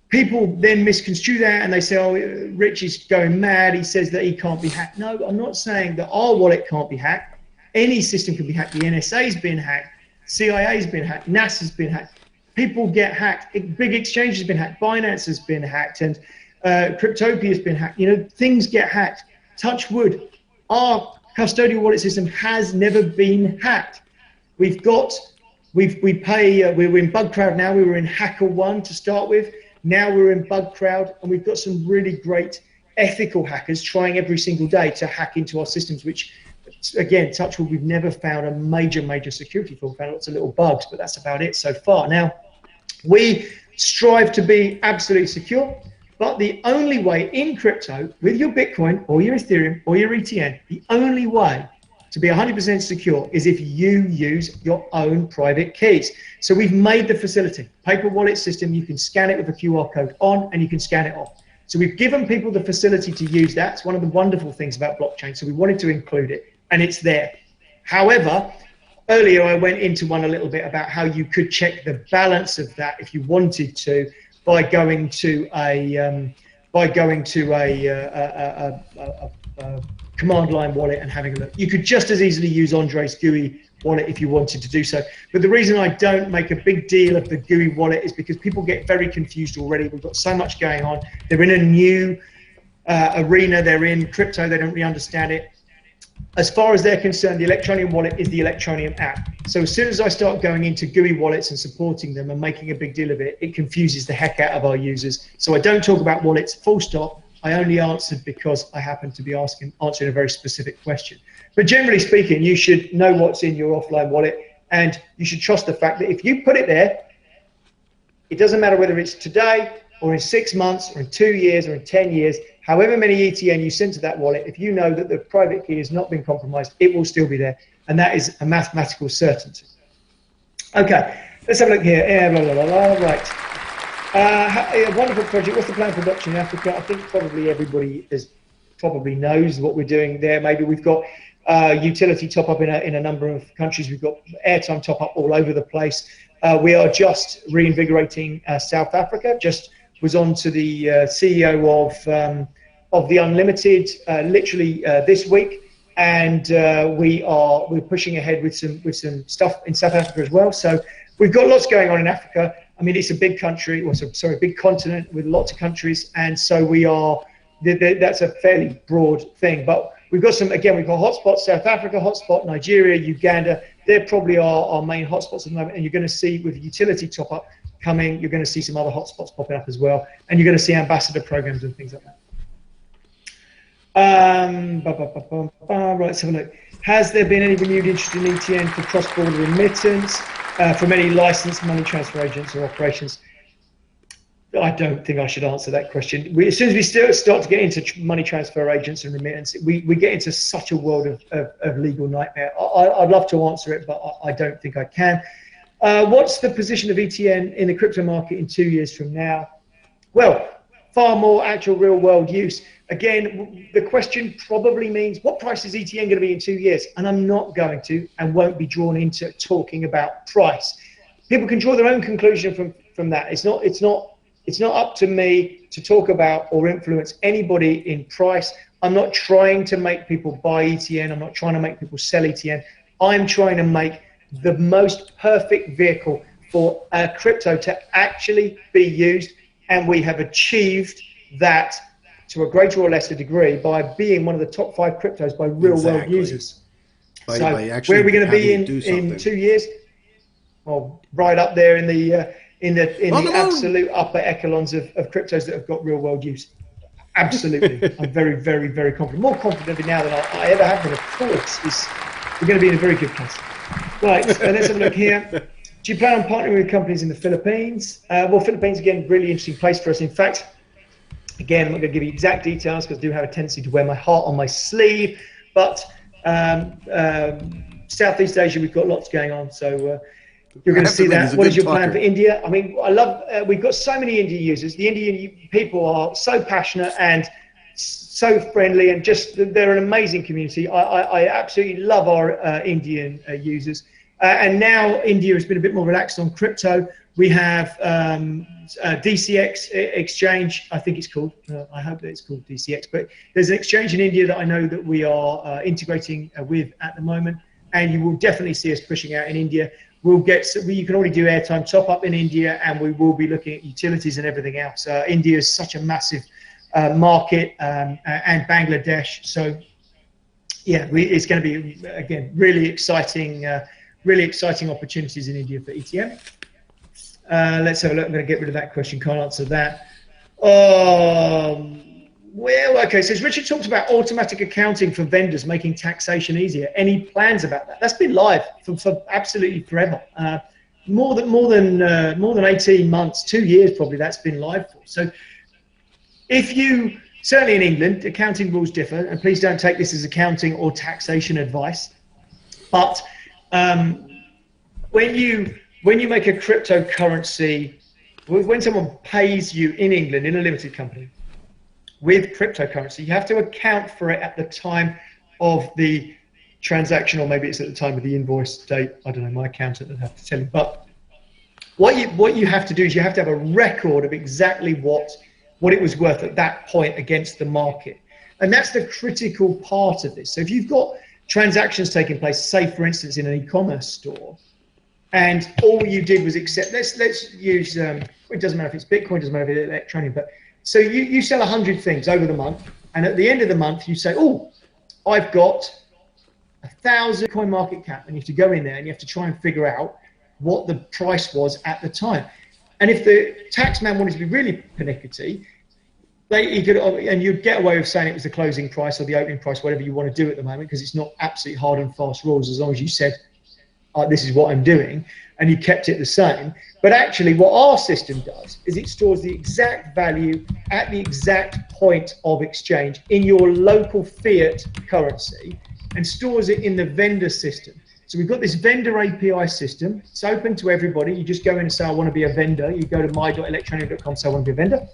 people then misconstrue that and they say, oh, Rich is going mad. He says that he can't be hacked. No, I'm not saying that our wallet can't be hacked. Any system can be hacked. The NSA's been hacked. CIA's been hacked. NASA's been hacked. People get hacked. Big exchanges have been hacked. Binance has been hacked, and Cryptopia has been hacked. You know, things get hacked. Touch wood. Our custodial wallet system has never been hacked. We in Bugcrowd now. We were in HackerOne to start with. Now we're in Bugcrowd, and we've got some really great ethical hackers trying every single day to hack into our systems, which, again, touch wood, we've never found a major security flaw. We've found lots of little bugs, but that's about it so far. Now, we strive to be absolutely secure, but the only way in crypto, with your Bitcoin or your Ethereum or your ETN, the only way to be 100% secure is if you use your own private keys. So we've made the facility, paper wallet system. You can scan it with a QR code on, and you can scan it off. So we've given people the facility to use that. It's one of the wonderful things about blockchain. So we wanted to include it, and it's there. However, earlier I went into one a little bit about how you could check the balance of that if you wanted to by going to a command line wallet and having a look. You could just as easily use Andre's GUI wallet if you wanted to do so. But the reason I don't make a big deal of the GUI wallet is because people get very confused already. We've got so much going on. They're in a new arena. They're in crypto. They don't really understand it. As far as they're concerned, the Electroneum wallet is the Electroneum app. So as soon as I start going into GUI wallets and supporting them and making a big deal of it, it confuses the heck out of our users. So I don't talk about wallets, full stop. I only answered because I happen to be answering a very specific question. But generally speaking, you should know what's in your offline wallet, and you should trust the fact that if you put it there, it doesn't matter whether it's today or in 6 months or in 2 years or in 10 years, however many ETN you send to that wallet, if you know that the private key has not been compromised, it will still be there. And that is a mathematical certainty. Okay, let's have a look here. Blah, blah, blah, blah. Right. A wonderful project. What's the plan for adoption in Africa? I think probably everybody probably knows what we're doing there. Maybe we've got utility top up in a number of countries. We've got airtime top up all over the place. We are just reinvigorating South Africa. Just was on to the CEO of the Unlimited literally this week, and we're pushing ahead with some stuff in South Africa as well. So we've got lots going on in Africa. I mean, it's a big country, a big continent with lots of countries, and so that's a fairly broad thing. But we've got we've got hotspots: South Africa hotspot, Nigeria, Uganda. They're probably our main hotspots at the moment, and you're going to see with utility top up coming, you're going to see some other hotspots popping up as well, and you're going to see ambassador programs and things like that. Right, let's have a look. Has there been any renewed interest in ETN for cross-border remittance from any licensed money transfer agents or operations? I don't think I should answer that question. As soon as we start to get into money transfer agents and remittance, we get into such a world of legal nightmare. I'd love to answer it, but I don't think I can. What's the position of ETN in the crypto market in 2 years from now? Well, far more actual real world use. Again, the question probably means, what price is ETN going to be in 2 years? And I'm not going to and won't be drawn into talking about price. People can draw their own conclusion from that. It's not up to me to talk about or influence anybody in price. I'm not trying to make people buy ETN. I'm not trying to make people sell ETN. I'm trying to make the most perfect vehicle for crypto to actually be used. And we have achieved that to a greater or lesser degree by being one of the top 5 cryptos by real world users. So where are we going to be in 2 years? Well, right up there in the absolute upper echelons of cryptos that have got real world use. Absolutely. I'm very, very, very confident. More confident now than I ever have been. Of course, we're going to be in a very good place. Right, let's have a look here. Do you plan on partnering with companies in the Philippines? Well, Philippines, again, really interesting place for us. In fact, again, I'm not going to give you exact details because I do have a tendency to wear my heart on my sleeve. But Southeast Asia, we've got lots going on. So you're going to see that. What is your plan for India? I mean, I love, we've got so many Indian users. The Indian people are so passionate and so friendly, and just, they're an amazing community. I absolutely love our Indian users. And now India has been a bit more relaxed on crypto. We have DCX exchange, I think it's called. I hope that it's called DCX. But there's an exchange in India that I know that we are integrating with at the moment. And you will definitely see us pushing out in India. You can already do airtime top up in India, and we will be looking at utilities and everything else. India is such a massive market, and Bangladesh. So yeah, it's going to be, again, really exciting opportunities in India for ETN. Let's have a look. I'm going to get rid of that question. Can't answer that. Well, okay. So Richard talks about automatic accounting for vendors, making taxation easier. Any plans about that? That's been live for absolutely forever. More than 18 months, 2 years probably. That's been live for. So if you, certainly in England, accounting rules differ, and please don't take this as accounting or taxation advice. But when you make a cryptocurrency, when someone pays you in England in a limited company with cryptocurrency, you have to account for it at the time of the transaction, or maybe it's at the time of the invoice date. I don't know, my accountant would have to tell you. But what you have to do is you have to have a record of exactly what it was worth at that point against the market. And that's the critical part of this. So if you've got transactions taking place, say for instance in an e-commerce store, and all you did was accept, let's use, it doesn't matter if it's Bitcoin, it doesn't matter if it's Electroneum, but so you sell 100 things over the month, and at the end of the month you say, oh, I've got 1,000 coin market cap, and you have to go in there and you have to try and figure out what the price was at the time. And if the tax man wanted to be really pernickety, he could, and you'd get away with saying it was the closing price or the opening price, whatever you want to do at the moment, because it's not absolutely hard and fast rules as long as you said, this is what I'm doing, and you kept it the same. But actually what our system does is it stores the exact value at the exact point of exchange in your local fiat currency and stores it in the vendor system. So we've got this vendor API system. It's open to everybody. You just go in and say, I want to be a vendor. You go to my.electroneum.com, say I want to be a vendor.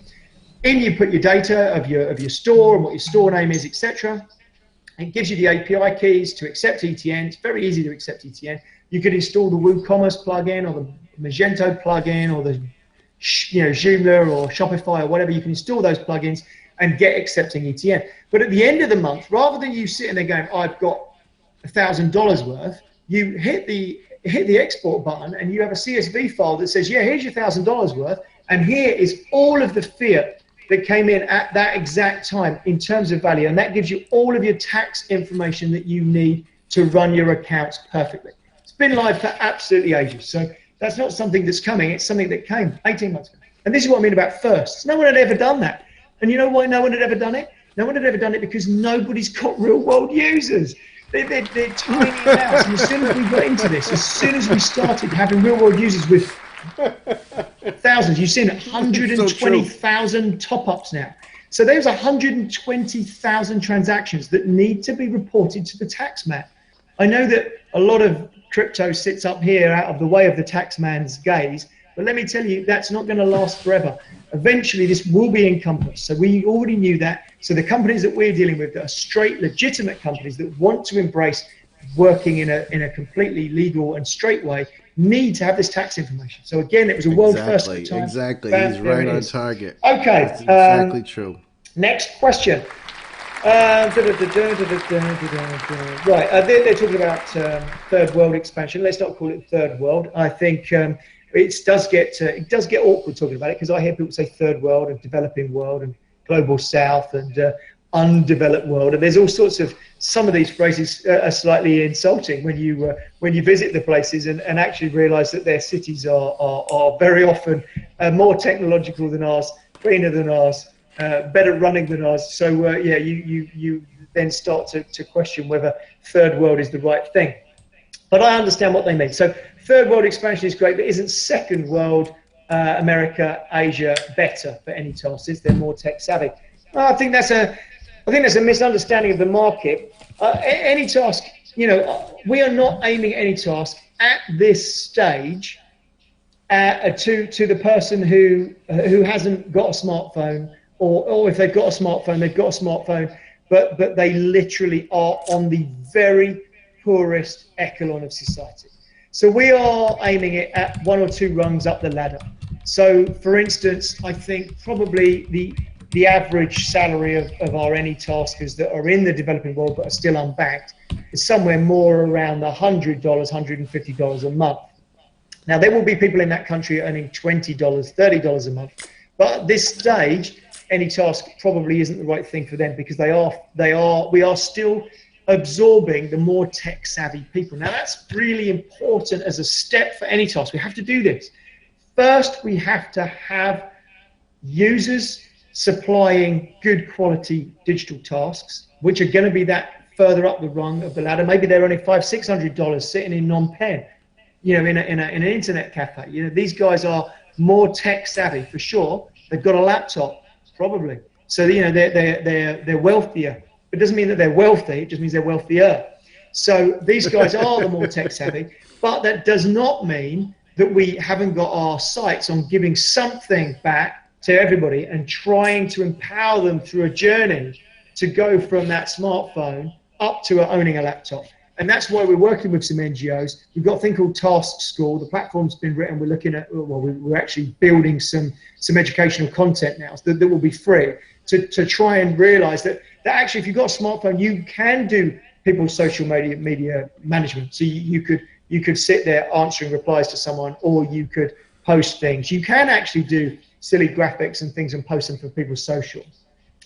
In you put your data of your store and what your store name is, etc. It gives you the API keys to accept ETN. It's very easy to accept ETN. You could install the WooCommerce plugin or the Magento plugin or the Joomla or Shopify or whatever. You can install those plugins and get accepting ETN. But at the end of the month, rather than you sitting there going, I've got $1,000 worth, you hit the export button and you have a CSV file that says, yeah, here's your $1,000 worth, and here is all of the fiat that came in at that exact time in terms of value, and that gives you all of your tax information that you need to run your accounts perfectly. It's been live for absolutely ages, so that's not something that's coming, it's something that came 18 months ago. And this is what I mean about firsts. No one had ever done that. And you know why no one had ever done it? No one had ever done it because nobody's got real world users. They're tiny amounts, and as soon as we got into this, as soon as we started having real world users with thousands, you've seen 120,000 top-ups now. So there's 120,000 transactions that need to be reported to the tax man. I know that a lot of crypto sits up here out of the way of the tax man's gaze, but let me tell you, that's not going to last forever. Eventually, this will be encompassed. So we already knew that. So the companies that we're dealing with that are straight, legitimate companies that want to embrace working in a completely legal and straight way need to have this tax information. So again, it was a world first at the time. Exactly, he's right on target. Okay. That's exactly true. Next question. Right, they're talking about third world expansion. Let's not call it third world. I think it does get awkward talking about it, because I hear people say third world and developing world and global south and undeveloped world, and there's all sorts of, some of these phrases are slightly insulting when you visit the places and actually realize that their cities are very often more technological than ours, cleaner than ours, better running than ours. So yeah, you then start to question whether third world is the right thing. But I understand what they mean. So third world expansion is great, but isn't second world, America, Asia, better for any tasks? They're more tech savvy. I think that's a misunderstanding of the market. Any task, we are not aiming at any task at this stage to the person who hasn't got a smartphone, or if they've got a smartphone, they've got a smartphone, but they literally are on the very poorest echelon of society. So we are aiming it at one or two rungs up the ladder. So for instance, I think probably the average salary of our AnyTaskers that are in the developing world but are still unbanked is somewhere more around the $100, $150 a month. Now, there will be people in that country earning $20, $30 a month, but at this stage, AnyTask probably isn't the right thing for them, because we are still absorbing the more tech savvy people. Now, that's really important as a step for AnyTask. We have to do this. First, we have to have users supplying good quality digital tasks, which are going to be that further up the rung of the ladder. Maybe they're only $500, $600 sitting in Phnom Penh, in an internet cafe. These guys are more tech savvy for sure. They've got a laptop, probably. So they're wealthier. It doesn't mean that they're wealthy. It just means they're wealthier. So these guys are the more tech savvy, but that does not mean that we haven't got our sights on giving something back to everybody and trying to empower them through a journey to go from that smartphone up to owning a laptop. And that's why we're working with some NGOs. We've got a thing called Task School. The platform's been written. We're looking at, well, we're actually building some educational content now that will be free to try and realize that actually, if you've got a smartphone, you can do people's social media management. So you could sit there answering replies to someone, or you could post things. You can actually do silly graphics and things and post them for people's social.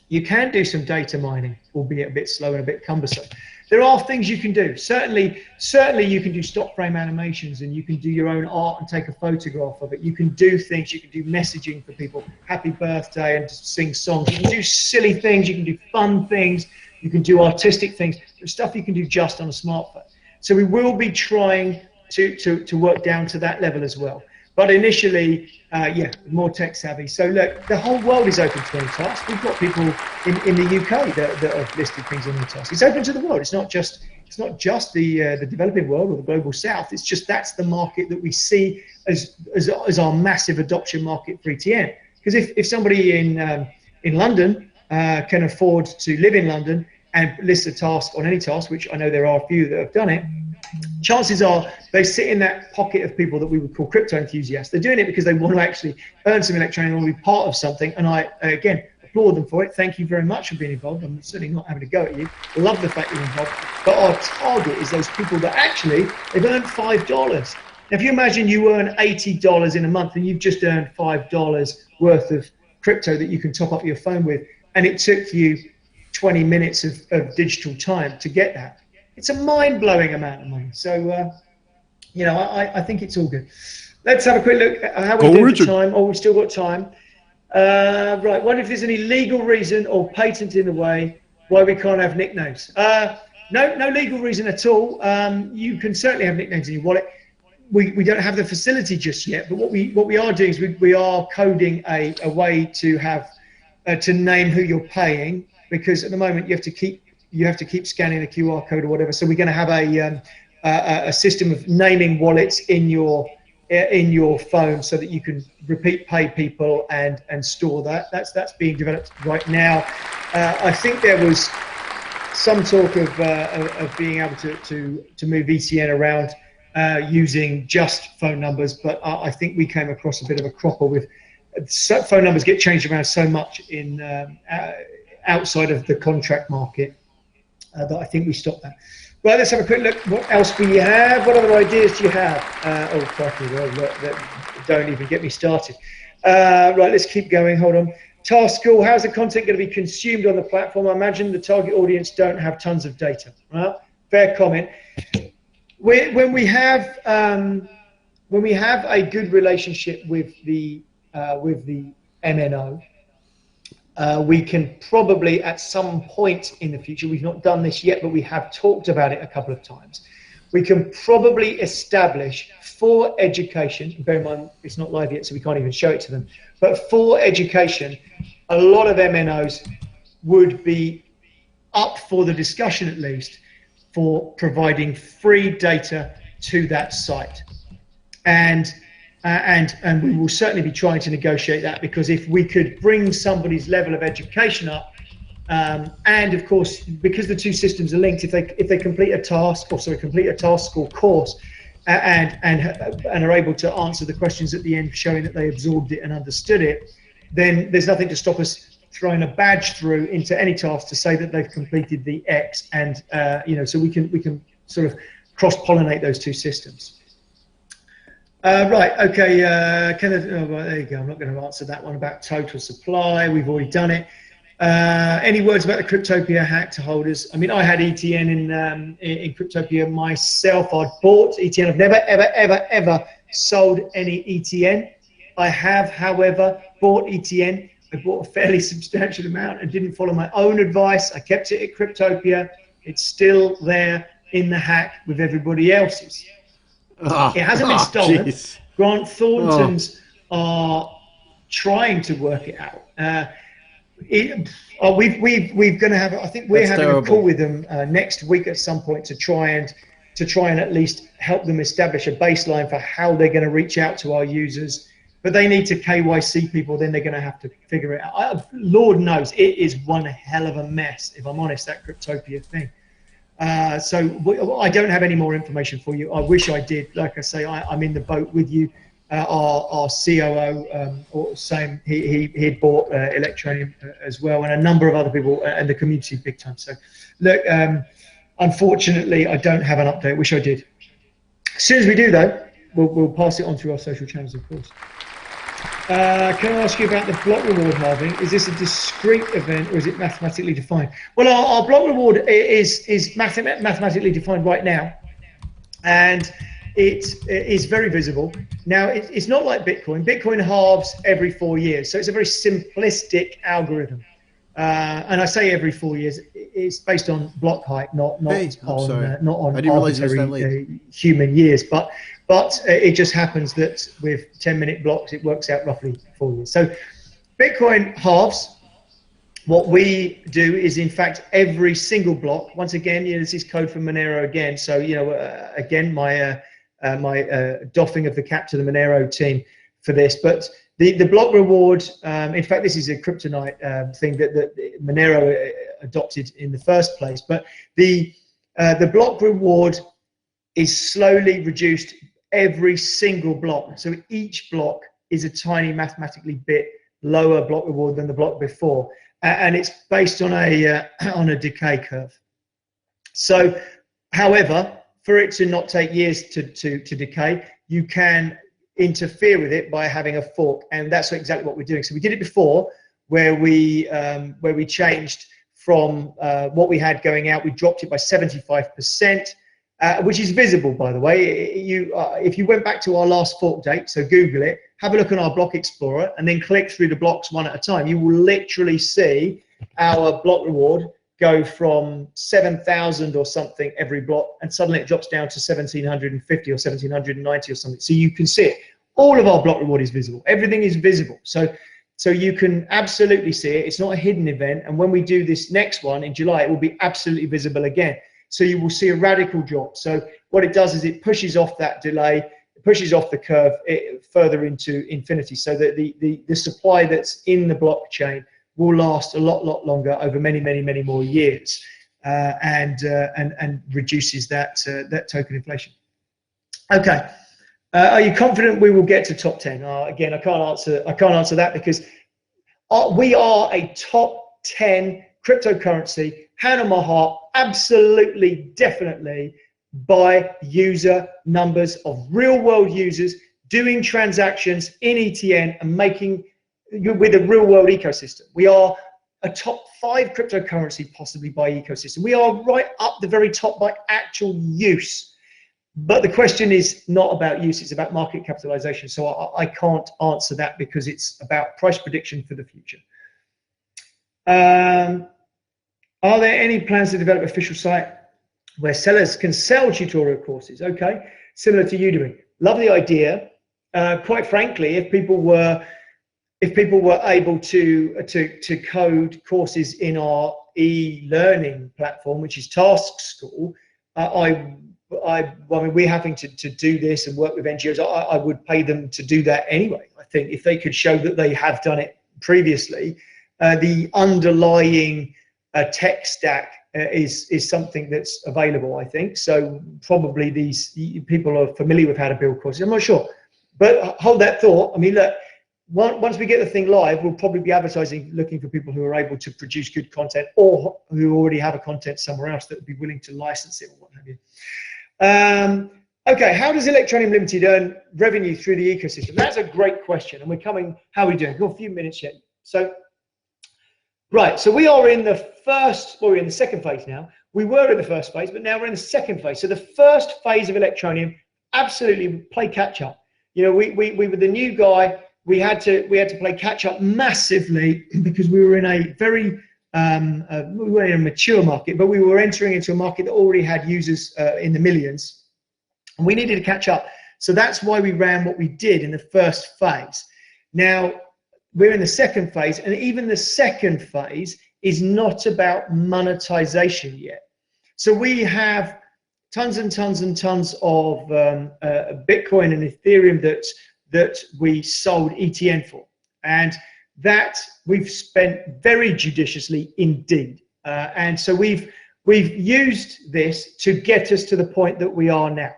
You can do some data mining, albeit a bit slow and a bit cumbersome. There are things you can do. Certainly you can do stop frame animations, and you can do your own art and take a photograph of it. You can do things, you can do messaging for people, happy birthday, and sing songs. You can do silly things, you can do fun things, you can do artistic things. There's stuff you can do just on a smartphone. So we will be trying to work down to that level as well. But initially, yeah, more tech savvy. So look, the whole world is open to AnyTask. We've got people in the UK that have listed things on AnyTask. It's open to the world. It's not just the developing world or the global south. It's just that's the market that we see as our massive adoption market for ETN. Because if somebody in London can afford to live in London and list a task on AnyTask, which I know there are a few that have done it, chances are they sit in that pocket of people that we would call crypto enthusiasts. They're doing it because they want to actually earn some Electroneum and want to be part of something. And I, again, applaud them for it. Thank you very much for being involved. I'm certainly not having a go at you. Love the fact you're involved. But our target is those people that actually, they've earned $5. Now, if you imagine you earn $80 in a month and you've just earned $5 worth of crypto that you can top up your phone with, and it took you 20 minutes of digital time to get that. It's a mind-blowing amount of money. So, you know, I think it's all good. Let's have a quick look at how we're doing for time. Oh, we've still got time. Right, wonder if there's any legal reason or patent in the way why we can't have nicknames. No legal reason at all. You can certainly have nicknames in your wallet. We don't have the facility just yet, but what we are doing is we are coding a way to have to name who you're paying, because at the moment you have to keep scanning a QR code or whatever. So we're going to have a system of naming wallets in your phone so that you can repeat pay people and store that. That's being developed right now. I think there was some talk of being able to move ETN around using just phone numbers, but I think we came across a bit of a cropper with phone numbers get changed around so much in outside of the contract market. That I think we stopped that. Right, let's have a quick look. What else do you have? What other ideas do you have? Oh, crikey, well, don't even get me started. Right, let's keep going. Hold on. Task School, how's the content going to be consumed on the platform? I imagine the target audience don't have tons of data. Right? Fair comment. When we have a good relationship with the MNO, we can probably at some point in the future, we've not done this yet, but we have talked about it a couple of times, we can probably establish for education, bear in mind it's not live yet so we can't even show it to them, but for education, a lot of MNOs would be up for the discussion at least for providing free data to that site. And we will certainly be trying to negotiate that, because if we could bring somebody's level of education up, and of course, because the two systems are linked, if they complete a task, or sorry, complete a task school course, and are able to answer the questions at the end, showing that they absorbed it and understood it, then there's nothing to stop us throwing a badge through into AnyTask to say that they've completed the X, and you know, so we can sort of cross-pollinate those two systems. Right, okay, there you go. I'm not going to answer that one about total supply. We've already done it. Any words about the Cryptopia hack to holders? I mean, I had ETN in Cryptopia myself. I'd bought ETN. I've never, ever sold any ETN. I have, however, bought ETN. I bought a fairly substantial amount and didn't follow my own advice. I kept it at Cryptopia. It's still there in the hack with everybody else's. It hasn't been stolen. Geez. Grant Thornton's are trying to work it out. We're going to have. I think we're having a call with them next week at some point to try and at least help them establish a baseline for how they're going to reach out to our users. But they need to KYC people. Then they're going to have to figure it out. Lord knows it is one hell of a mess. If I'm honest, that Cryptopia thing. I don't have any more information for you. I wish I did. Like I say, I'm in the boat with you. Our COO, or same, he bought Electroneum as well, and a number of other people, and the community big time. So, look, unfortunately, I don't have an update. Wish I did. As soon as we do, though, we'll pass it on through our social channels, of course. Can I ask you about the block reward halving? Is this a discrete event or is it mathematically defined? Well, our block reward is mathematically defined right now, and it is very visible. Now, it's not like Bitcoin. Bitcoin halves every 4 years, so it's a very simplistic algorithm. And I say every 4 years. It's based on block height, not on arbitrary human years. But it just happens that with 10-minute blocks, it works out roughly 4 years. So Bitcoin halves. What we do is, in fact, every single block. Once again, this is code from Monero again. So again, my doffing of the cap to the Monero team for this. But the block reward, in fact, this is a kryptonite thing that Monero adopted in the first place. But the block reward is slowly reduced every single block. So each block is a tiny mathematically bit lower block reward than the block before, and it's based on a decay curve. So, however, for it to not take years to decay, you can interfere with it by having a fork, and that's exactly what we're doing. So we did it before, where we changed from what we had going out. We dropped it by 75%, which is visible, by the way. If you went back to our last fork date, so Google it, have a look on our block explorer, and then click through the blocks one at a time. You will literally see our block reward go from 7,000 or something every block, and suddenly it drops down to 1,750 or 1,790 or something. So you can see it. All of our block reward is visible. Everything is visible. So you can absolutely see it. It's not a hidden event. And when we do this next one in July, it will be absolutely visible again. So you will see a radical drop. So what it does is it pushes off that delay, it pushes off the curve further into infinity, so that the supply that's in the blockchain will last a lot longer over many more years, and reduces that token inflation. Okay, are you confident we will get to top 10? Again, I can't answer that, because we are a top 10 cryptocurrency, hand on my heart, absolutely, definitely, by user numbers of real world users doing transactions in ETN and making with a real world ecosystem. We are a top 5 cryptocurrency possibly by ecosystem. We are right up the very top by actual use. But the question is not about use, it's about market capitalization. So I can't answer that, because it's about price prediction for the future. Are there any plans to develop an official site where sellers can sell tutorial courses? Okay, similar to Udemy. Love the idea. Quite frankly, if people were able to code courses in our e-learning platform, which is Task School, I mean, we're having to do this and work with NGOs. I would pay them to do that anyway. I think if they could show that they have done it previously, the underlying tech stack is something that's available, I think. So probably these people are familiar with how to build courses. I'm not sure, but hold that thought. I mean, look, once we get the thing live, we'll probably be advertising, looking for people who are able to produce good content, or who already have a content somewhere else that would be willing to license it or what have you. Okay, how does Electroneum Limited earn revenue through the ecosystem? That's a great question, and we're coming. How are we doing? We've got a few minutes yet. So, right, so we are in the first, or we're in the second phase now. We were in the first phase, but now we're in the second phase. So the first phase of Electroneum, absolutely play catch up. You know, we were the new guy. We had to play catch up massively, because we were in a very we were in a mature market, but we were entering into a market that already had users in the millions, and we needed to catch up. So that's why we ran what we did in the first phase. Now we're in the second phase, and even the second phase is not about monetization yet. So we have tons and tons and tons of Bitcoin and Ethereum that we sold ETN for, and that we've spent very judiciously indeed. And so we've we've used this to get us to the point that we are now.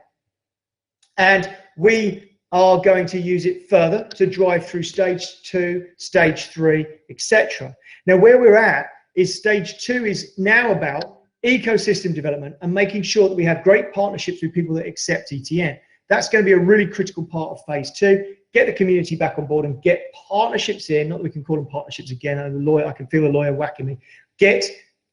And we are going to use it further to drive through stage 2, stage 3, etc. Now, where we're at is stage 2 is now about ecosystem development and making sure that we have great partnerships with people that accept ETN. That's going to be a really critical part of phase 2. Get the community back on board and get partnerships in. Not that we can call them partnerships again. I'm a lawyer. I can feel the lawyer whacking me. Get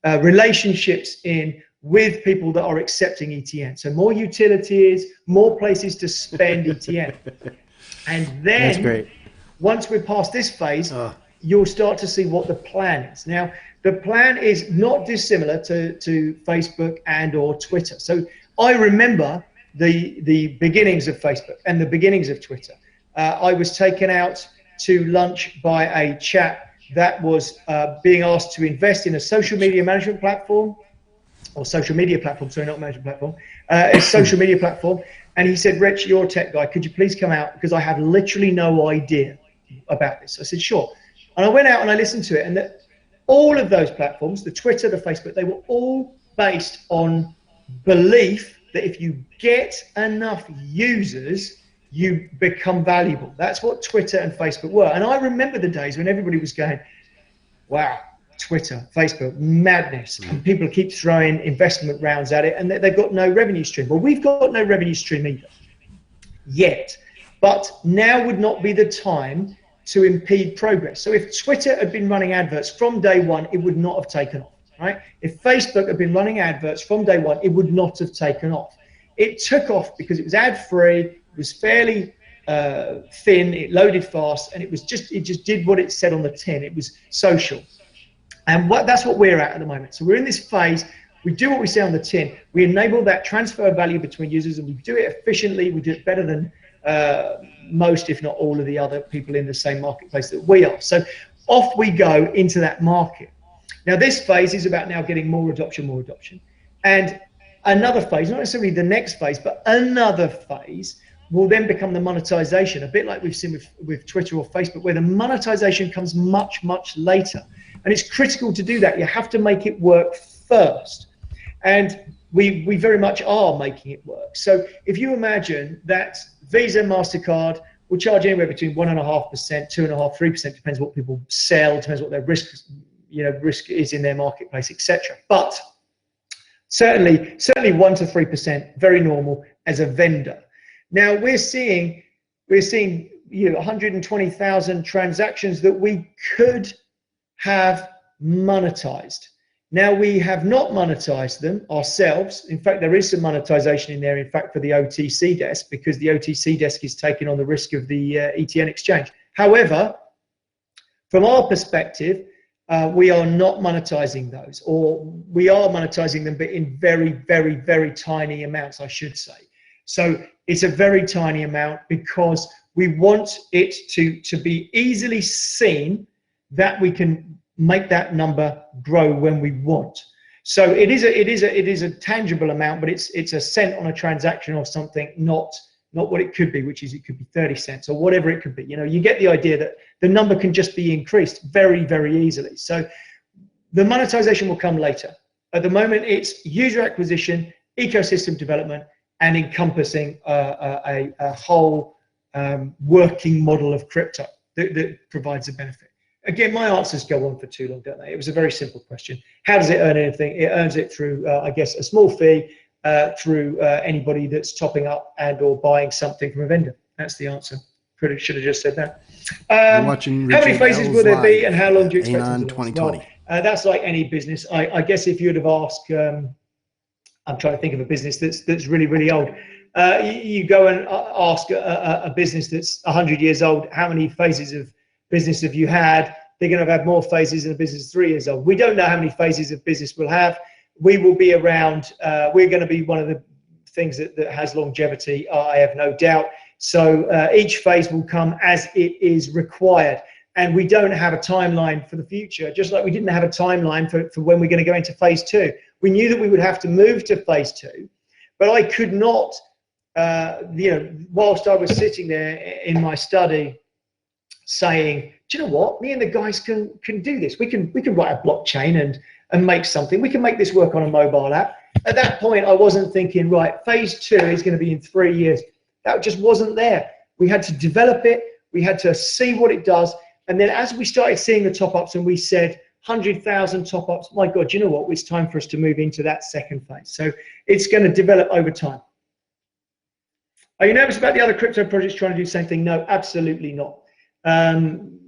relationships in with people that are accepting ETN. So more utilities, more places to spend ETN. And then that's great. Once we're past this phase, you'll start to see what the plan is. Now, the plan is not dissimilar to Facebook and or Twitter. So I remember the beginnings of Facebook and the beginnings of Twitter. I was taken out to lunch by a chap that was being asked to invest in a social media management platform, or social media platform, sorry, not management platform, a social media platform. And he said, Rich, you're a tech guy. Could you please come out? Because I have literally no idea about this. I said, sure. And I went out and I listened to it. And all of those platforms, the Twitter, the Facebook, they were all based on belief that if you get enough users, you become valuable. That's what Twitter and Facebook were. And I remember the days when everybody was going, wow, Twitter, Facebook, madness. And people keep throwing investment rounds at it and they've got no revenue stream. Well, we've got no revenue stream either yet. But now would not be the time to impede progress. So if Twitter had been running adverts from day one, it would not have taken off, right? If Facebook had been running adverts from day one, it would not have taken off. It took off because it was ad-free, it was fairly thin, it loaded fast, and it just did what it said on the tin. It was social. And that's what we're at the moment. So we're in this phase. We do what we say on the tin. We enable that transfer of value between users, and we do it efficiently. We do it better than most, if not all, of the other people in the same marketplace that we are. So off we go into that market. Now, this phase is about now getting more adoption. And another phase, not necessarily the next phase, but another phase will then become the monetization, a bit like we've seen with Twitter or Facebook, where the monetization comes much, much later. And it's critical to do that. You have to make it work first. And we very much are making it work. So if you imagine that Visa, MasterCard will charge anywhere between 1.5%, 2.5%, 3%, depends what people sell, depends what their risk is in their marketplace, etc. But certainly 1 to 3%, very normal as a vendor. Now we're seeing 120,000 transactions that we could have monetized. Now we have not monetized them ourselves. In fact, there is some monetization in there, in fact, for the OTC desk, because the OTC desk is taking on the risk of the ETN exchange. However, from our perspective, we are not monetizing those, or we are monetizing them, but in very, very, very tiny amounts, I should say. So it's a very tiny amount because we want it to be easily seen that we can make that number grow when we want. So it is a tangible amount, but it's a cent on a transaction or something, not what it could be, which is it could be 30 cents or whatever it could be. You get the idea that the number can just be increased very, very easily. So the monetization will come later. At the moment, it's user acquisition, ecosystem development, and encompassing a whole working model of crypto that provides a benefit. Again, my answers go on for too long, don't they? It was a very simple question. How does it earn anything? It earns it through, I guess, a small fee through anybody that's topping up and or buying something from a vendor. That's the answer. Pretty should have just said that. How many phases will there be, and how long do you expect them to last? ANON2020. Well, that's like any business. I guess if you'd have asked, I'm trying to think of a business that's really, really old. You go and ask a business that's 100 years old, how many phases of business have you had? They're going to have more phases than a business that's 3 years old. We don't know how many phases of business we'll have. We will be around. We're going to be one of the things that has longevity, I have no doubt. So each phase will come as it is required. And we don't have a timeline for the future, just like we didn't have a timeline for when we're going to go into phase 2. We knew that we would have to move to phase 2, but I could not, whilst I was sitting there in my study, saying, do you know what? Me and the guys can do this. We can write a blockchain and make something. We can make this work on a mobile app. At that point, I wasn't thinking, right, phase 2 is going to be in 3 years. That just wasn't there. We had to develop it. We had to see what it does. And then as we started seeing the top-ups and we said 100,000 top-ups, my God, you know what? It's time for us to move into that second phase. So it's going to develop over time. Are you nervous about the other crypto projects trying to do the same thing? No, absolutely not.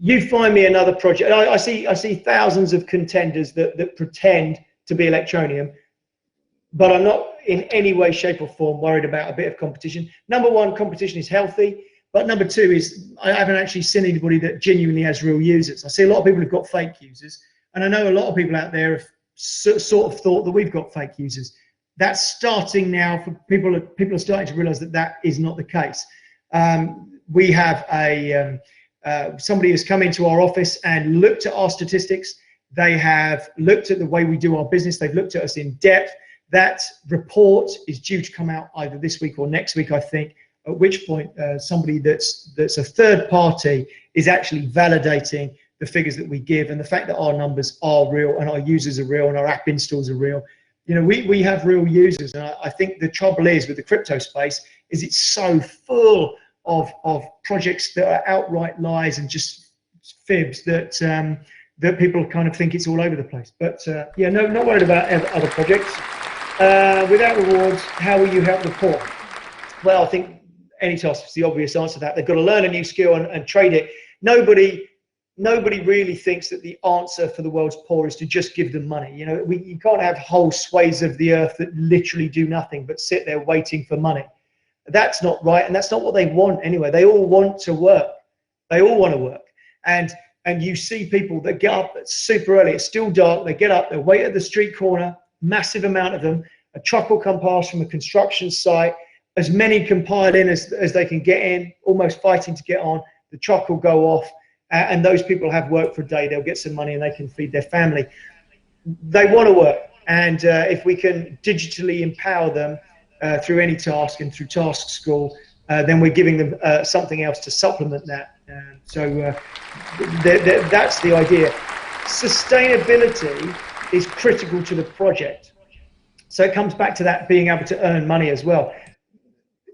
You find me another project. I see thousands of contenders that pretend to be Electroneum, but I'm not in any way, shape or form worried about a bit of competition. Number one, competition is healthy. But number two is I haven't actually seen anybody that genuinely has real users. I see a lot of people who've got fake users. And I know a lot of people out there have sort of thought that we've got fake users. That's starting now for people are starting to realize that that is not the case. We have somebody who's come into our office and looked at our statistics. They have looked at the way we do our business. They've looked at us in depth. That report is due to come out either this week or next week, I think, at which point somebody that's a third party is actually validating the figures that we give and the fact that our numbers are real and our users are real and our app installs are real. You know, we have real users, and I think the trouble is with the crypto space is it's so full of projects that are outright lies and just fibs that that people kind of think it's all over the place. But yeah, no, not worried about other projects. Without rewards, how will you help the poor? Well, I think any task is the obvious answer to that. They've got to learn a new skill and trade it. Nobody really thinks that the answer for the world's poor is to just give them money. You know, you can't have whole swathes of the earth that literally do nothing but sit there waiting for money. That's not right, and that's not what they want anyway. They all want to work. They all want to work. And you see people that get up super early. It's still dark. They get up. They wait at the street corner. Massive amount of them. A truck will come past from a construction site. As many can pile in as they can get in, almost fighting to get on. The truck will go off, and those people have work for a day. They'll get some money and they can feed their family. They want to work, and if we can digitally empower them through any task and through Task School, then we're giving them something else to supplement that. So that's the idea. Sustainability is critical to the project. So it comes back to that being able to earn money as well.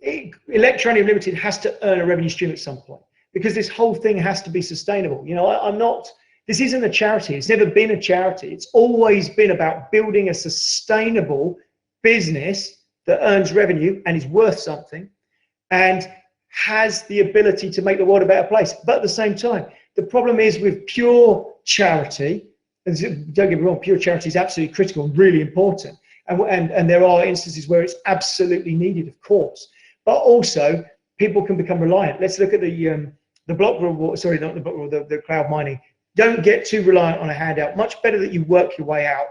Electroneum Limited has to earn a revenue stream at some point because this whole thing has to be sustainable. You know, this isn't a charity. It's never been a charity. It's always been about building a sustainable business that earns revenue and is worth something and has the ability to make the world a better place. But at the same time, the problem is with pure charity, and don't get me wrong, pure charity is absolutely critical and really important. And there are instances where it's absolutely needed, of course. But also, people can become reliant. Let's look at the block reward, sorry, not the block reward, the cloud mining. Don't get too reliant on a handout. Much better that you work your way out.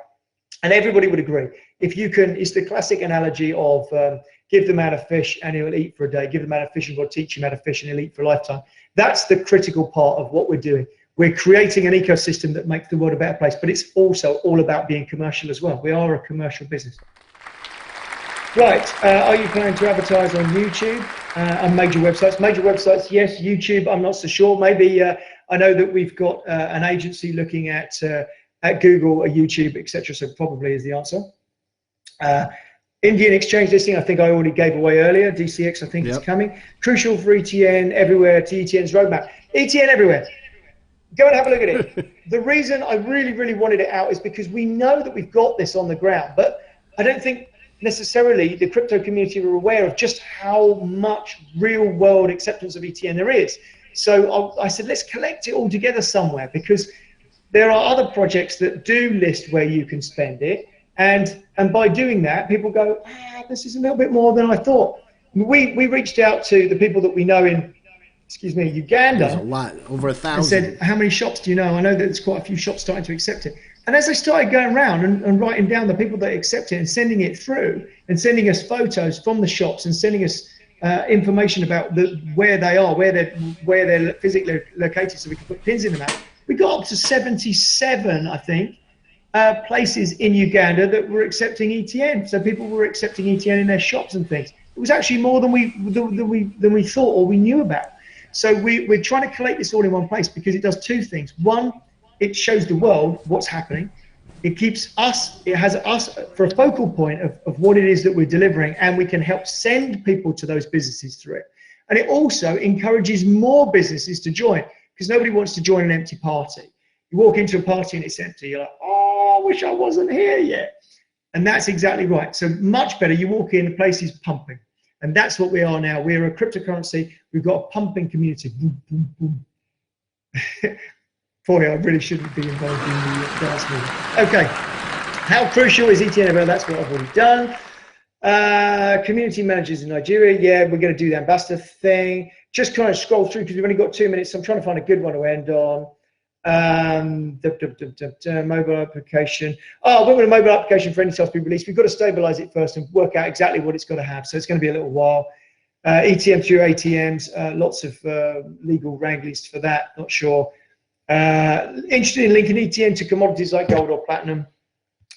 And everybody would agree. If you can, it's the classic analogy of give the man a fish and he'll eat for a day. Give the man a fish and we'll teach him how to fish and he'll eat for a lifetime. That's the critical part of what we're doing. We're creating an ecosystem that makes the world a better place, but it's also all about being commercial as well. We are a commercial business. Right, are you planning to advertise on YouTube and major websites? Major websites, yes. YouTube, I'm not so sure. Maybe I know that we've got an agency looking at Google, YouTube, etc. So probably is the answer. Indian exchange listing, I think I already gave away earlier. DCX, I think, is coming. Crucial for ETN everywhere to ETN's roadmap. ETN everywhere. Go and have a look at it. The reason I really wanted it out is because we know that we've got this on the ground, but I don't think necessarily the crypto community are aware of just how much real world acceptance of ETN there is. So I said, let's collect it all together somewhere, because there are other projects that do list where you can spend it. And by doing that, people go, this is a little bit more than I thought. We reached out to the people that we know in, Uganda. There's a lot, over 1,000. And said, how many shops do you know? I know that there's quite a few shops starting to accept it. And as I started going around and writing down the people that accept it and sending it through and sending us photos from the shops and sending us information about where they are, where they're physically located, so we can put pins in the map. We got up to 77, I think, places in Uganda that were accepting ETN. So people were accepting ETN in their shops and things. It was actually more than we thought or we knew about. So we're trying to collate this all in one place because it does two things. One, it shows the world what's happening. It keeps us, it has us for a focal point of what it is that we're delivering, and we can help send people to those businesses through it. And it also encourages more businesses to join, because nobody wants to join an empty party. You walk into a party and it's empty. You're like, oh, I wish I wasn't here yet. And that's exactly right. So much better. You walk in, the place is pumping. And that's what we are now. We're a cryptocurrency. We've got a pumping community. Boom, boom, boom. Boy, I really shouldn't be involved in the dance movement. Okay. How crucial is ETN? That's what I've already done. Community managers in Nigeria. Yeah, we're going to do the ambassador thing. Just kind of scroll through because we've only got 2 minutes. So I'm trying to find a good one to end on. Mobile application. Oh, we want a mobile application for any task being released. We've got to stabilize it first and work out exactly what it's got to have. So it's going to be a little while. ETM through ATMs, lots of legal wranglings for that, not sure. Interested in linking ETM to commodities like gold or platinum.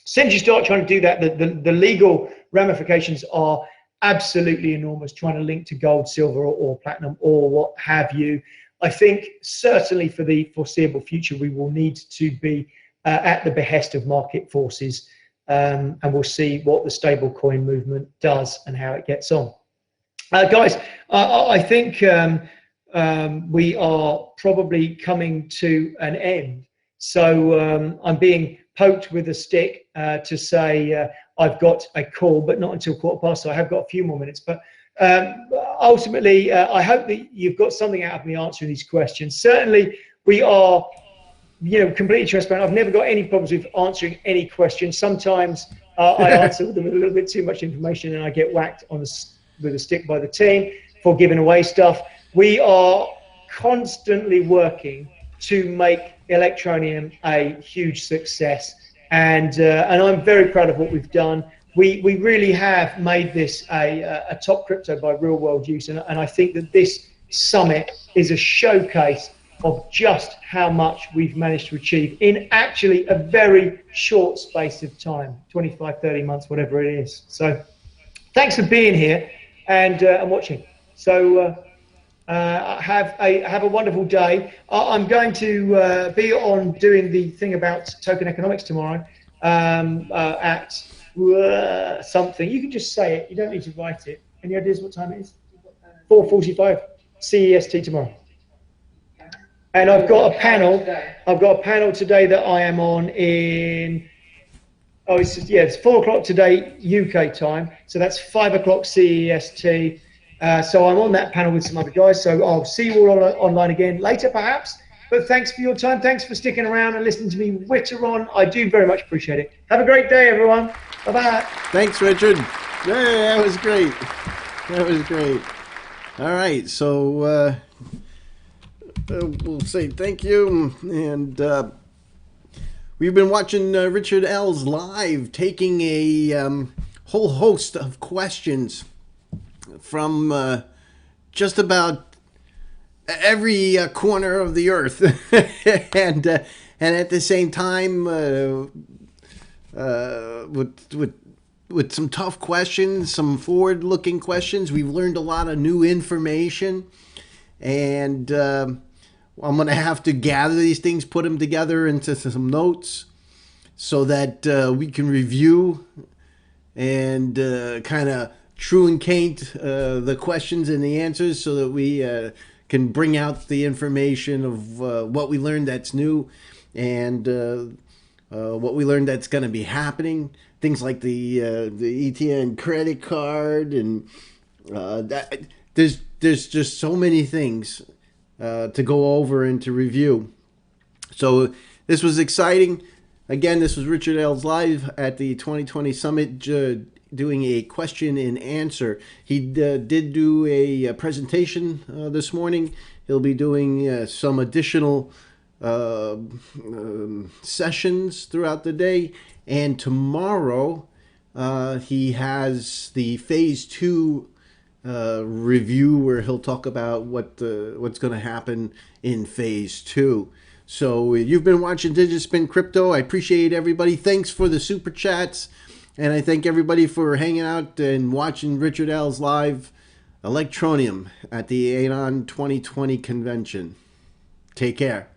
Since you start trying to do that, the legal ramifications are absolutely enormous, trying to link to gold, silver, or platinum, or what have you. I think certainly for the foreseeable future, we will need to be at the behest of market forces, and we'll see what the stable coin movement does and how it gets on. Guys, I think we are probably coming to an end. So I'm being poked with a stick to say I've got a call, but not until 15:15, so I have got a few more minutes. But ultimately, I hope that you've got something out of me answering these questions. Certainly, we are, completely transparent. I've never got any problems with answering any questions. Sometimes I answer them with a little bit too much information, and I get whacked with a stick by the team for giving away stuff. We are constantly working to make Electroneum a huge success, and I'm very proud of what we've done. We really have made this a top crypto by real world use, and I think that this summit is a showcase of just how much we've managed to achieve in actually a very short space of time, 25, 30 months, whatever it is. So thanks for being here and watching. So have a wonderful day. I'm going to be on doing the thing about token economics tomorrow at something. You can just say it. You don't need to write it. Any ideas what time it is? 4:45 CEST tomorrow. And I've got a panel. I've got a panel today that I am on in. Oh, it's 4 o'clock today UK time. So that's 5 o'clock CEST. So I'm on that panel with some other guys. So I'll see you all online again later, perhaps. But thanks for your time. Thanks for sticking around and listening to me witter on. I do very much appreciate it. Have a great day, everyone. Bye-bye. Thanks, Richard. Yeah, that was great. That was great. All right, so we'll say thank you. And we've been watching Richard Ells live, taking a whole host of questions from just about every corner of the earth, and at the same time, with some tough questions, some forward-looking questions. We've learned a lot of new information, and I'm going to have to gather these things, put them together into some notes, so that we can review and kind of truncate the questions and the answers, so that we can bring out the information of what we learned that's new, and what we learned that's going to be happening. Things like the ETN credit card, and that there's just so many things to go over and to review. So this was exciting. Again, this was Richard Ells live at the 2020 Summit, doing a question and answer. He did do a presentation this morning. He'll be doing some additional sessions throughout the day, and tomorrow he has the phase 2 review, where he'll talk about what's going to happen in phase 2. So you've been watching Digitspin Crypto. I appreciate everybody. Thanks for the super chats. And I thank everybody for hanging out and watching Richard Ells live. Electroneum at the ANON 2020 convention. Take care.